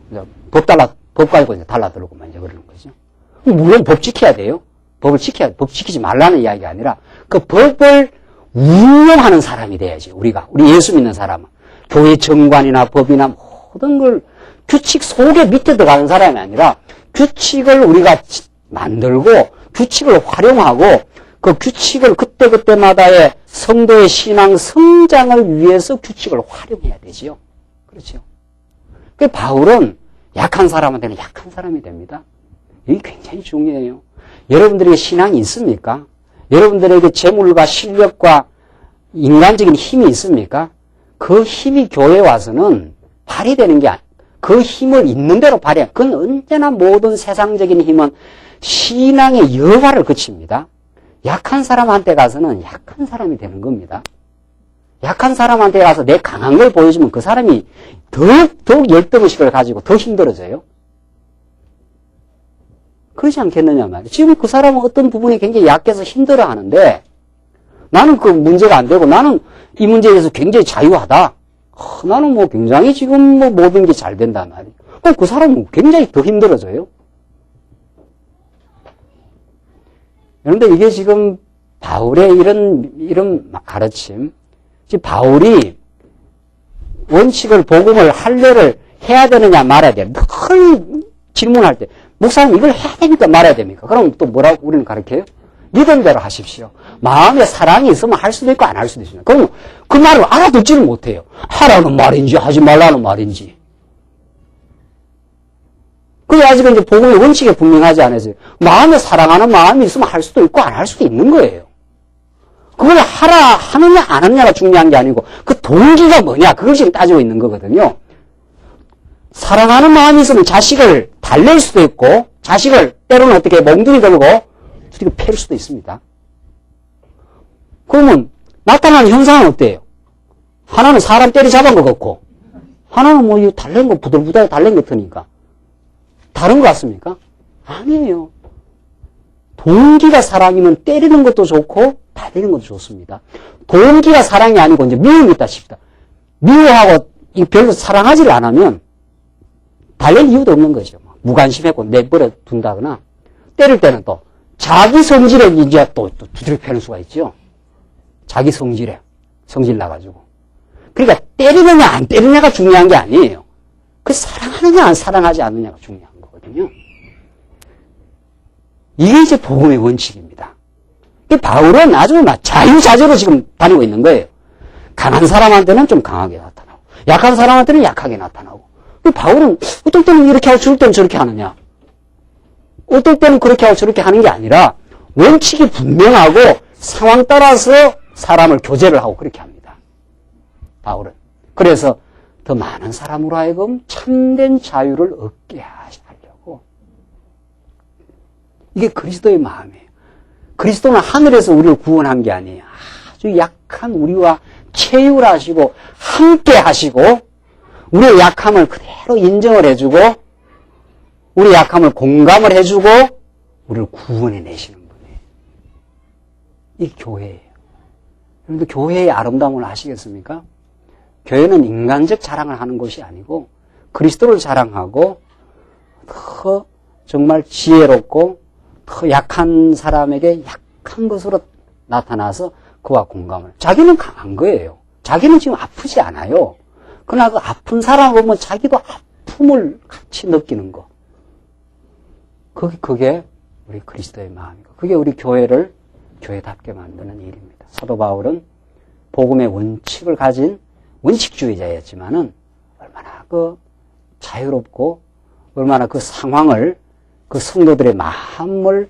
법 가지고 이제 달라들고 이제 그러는 거죠. 물론 법 지켜야 돼요. 법 지키지 말라는 이야기가 아니라 그 법을 운용하는 사람이 돼야지. 우리 예수 믿는 사람은. 교회 정관이나 법이나 모든 걸 규칙 속에 밑에 들어가는 사람이 아니라 규칙을 우리가 만들고 규칙을 활용하고 그 규칙을 그때그때마다의 성도의 신앙 성장을 위해서 규칙을 활용해야 되지요. 그렇죠. 그 바울은 약한 사람한테는 약한 사람이 됩니다. 이게 굉장히 중요해요. 여러분들에게 신앙이 있습니까? 여러분들에게 재물과 실력과 인간적인 힘이 있습니까? 그 힘이 교회에 와서는 발휘되는 게 그 힘을 있는 대로 발휘해. 그건 언제나 모든 세상적인 힘은 신앙의 여과를 거칩니다. 약한 사람한테 가서는 약한 사람이 되는 겁니다. 약한 사람한테 가서 내 강한 걸 보여주면 그 사람이 더욱 열등의식을 가지고 더 힘들어져요. 그렇지 않겠느냐 말이에요. 지금 그 사람은 어떤 부분이 굉장히 약해서 힘들어 하는데 나는 그 문제가 안 되고 나는 이 문제에 대해서 굉장히 자유하다. 나는 뭐 굉장히 지금 뭐 모든 게 잘 된단 말이에요. 그럼 그 사람은 굉장히 더 힘들어져요. 그런데 이게 지금 바울의 이런 가르침, 지금 바울이 원칙을, 복음을, 할례를 해야 되느냐 말아야 돼요. 늘 질문할 때, 목사님 이걸 해야 됩니까 말아야 됩니까? 그럼 또 뭐라고 우리는 가르쳐요? 믿은 대로 하십시오. 마음에 사랑이 있으면 할 수도 있고 안 할 수도 있습니다. 그럼 그 말을 알아듣지를 못해요. 하라는 말인지 하지 말라는 말인지. 그게 아직은 이제 복음의 원칙에 분명하지 않아서요. 마음에 사랑하는 마음이 있으면 할 수도 있고 안 할 수도 있는 거예요. 그걸 하느냐 안 하느냐가 중요한 게 아니고 그 동기가 뭐냐 그걸 지금 따지고 있는 거거든요. 사랑하는 마음이 있으면 자식을 달랠 수도 있고 자식을 때로는 어떻게 몽둥이 걸고 어떻게 팰 수도 있습니다. 그러면 나타나는 현상은 어때요? 하나는 사람 때리잡은 것 같고 하나는 뭐 달랜 거 부들부들 달랜 것 같으니까 다른 것 같습니까? 아니에요. 동기가 사랑이면 때리는 것도 좋고 달리는 것도 좋습니다. 동기가 사랑이 아니고 이제 미움이 있다 싶다. 미워하고 별로 사랑하지를 않으면 달랠 이유도 없는 거죠. 무관심했고 내버려 둔다거나 때릴 때는 또 자기 성질에 이제 또 두드려 패는 수가 있죠. 자기 성질 나가지고. 그러니까 때리느냐 안 때리느냐가 중요한 게 아니에요. 그 사랑하느냐 안 사랑하지 않느냐가 중요한 거거든요. 이게 이제 복음의 원칙입니다. 바울은 아주 자유자재로 지금 다니고 있는 거예요. 강한 사람한테는 좀 강하게 나타나고 약한 사람한테는 약하게 나타나고. 바울은 어떨 때는 이렇게 하고 저럴 때는 저렇게 하느냐. 어떨 때는 그렇게 하고 저렇게 하는 게 아니라 원칙이 분명하고 상황 따라서 사람을 교제를 하고 그렇게 합니다. 바울은. 그래서 더 많은 사람으로 하여금 참된 자유를 얻게 하려고. 이게 그리스도의 마음이에요. 그리스도는 하늘에서 우리를 구원한 게 아니에요. 아주 약한 우리와 체휼하시고 함께 하시고 우리의 약함을 그대로 인정을 해주고 우리의 약함을 공감을 해주고 우리를 구원해내시는 분이에요. 이게 교회예요. 여러분들 교회의 아름다움을 아시겠습니까? 교회는 인간적 자랑을 하는 것이 아니고 그리스도를 자랑하고 더 정말 지혜롭고 더 약한 사람에게 약한 것으로 나타나서 그와 공감을. 자기는 강한 거예요. 자기는 지금 아프지 않아요. 그러나 그 아픈 사람을 보면 자기도 아픔을 같이 느끼는 거. 그게 우리 그리스도의 마음이고, 그게 우리 교회를 교회답게 만드는 일입니다. 사도 바울은 복음의 원칙을 가진 원칙주의자였지만은 얼마나 그 자유롭고 얼마나 그 상황을, 그 성도들의 마음을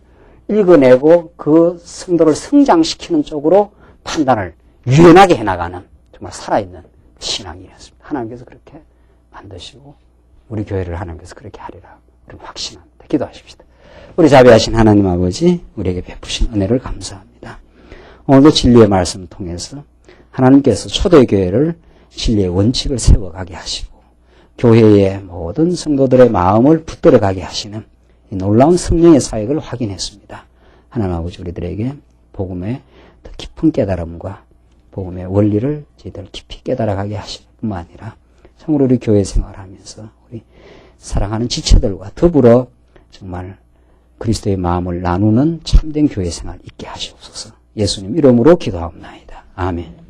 읽어내고 그 성도를 성장시키는 쪽으로 판단을 유연하게 해나가는 정말 살아있는 신앙이었습니다. 하나님께서 그렇게 만드시고 우리 교회를 하나님께서 그렇게 하리라 우리는 확신합니다. 기도하십시다. 우리 자비하신 하나님 아버지, 우리에게 베푸신 은혜를 감사합니다. 오늘도 진리의 말씀을 통해서 하나님께서 초대교회를 진리의 원칙을 세워가게 하시고 교회의 모든 성도들의 마음을 붙들어가게 하시는 이 놀라운 성령의 사역을 확인했습니다. 하나님 아버지, 우리들에게 복음의 더 깊은 깨달음과 복음의 원리를 저희들 깊이 깨달아가게 하실 뿐만 아니라 참으로 우리 교회 생활하면서 우리 사랑하는 지체들과 더불어 정말 그리스도의 마음을 나누는 참된 교회 생활 있게 하시옵소서. 예수님 이름으로 기도하옵나이다. 아멘.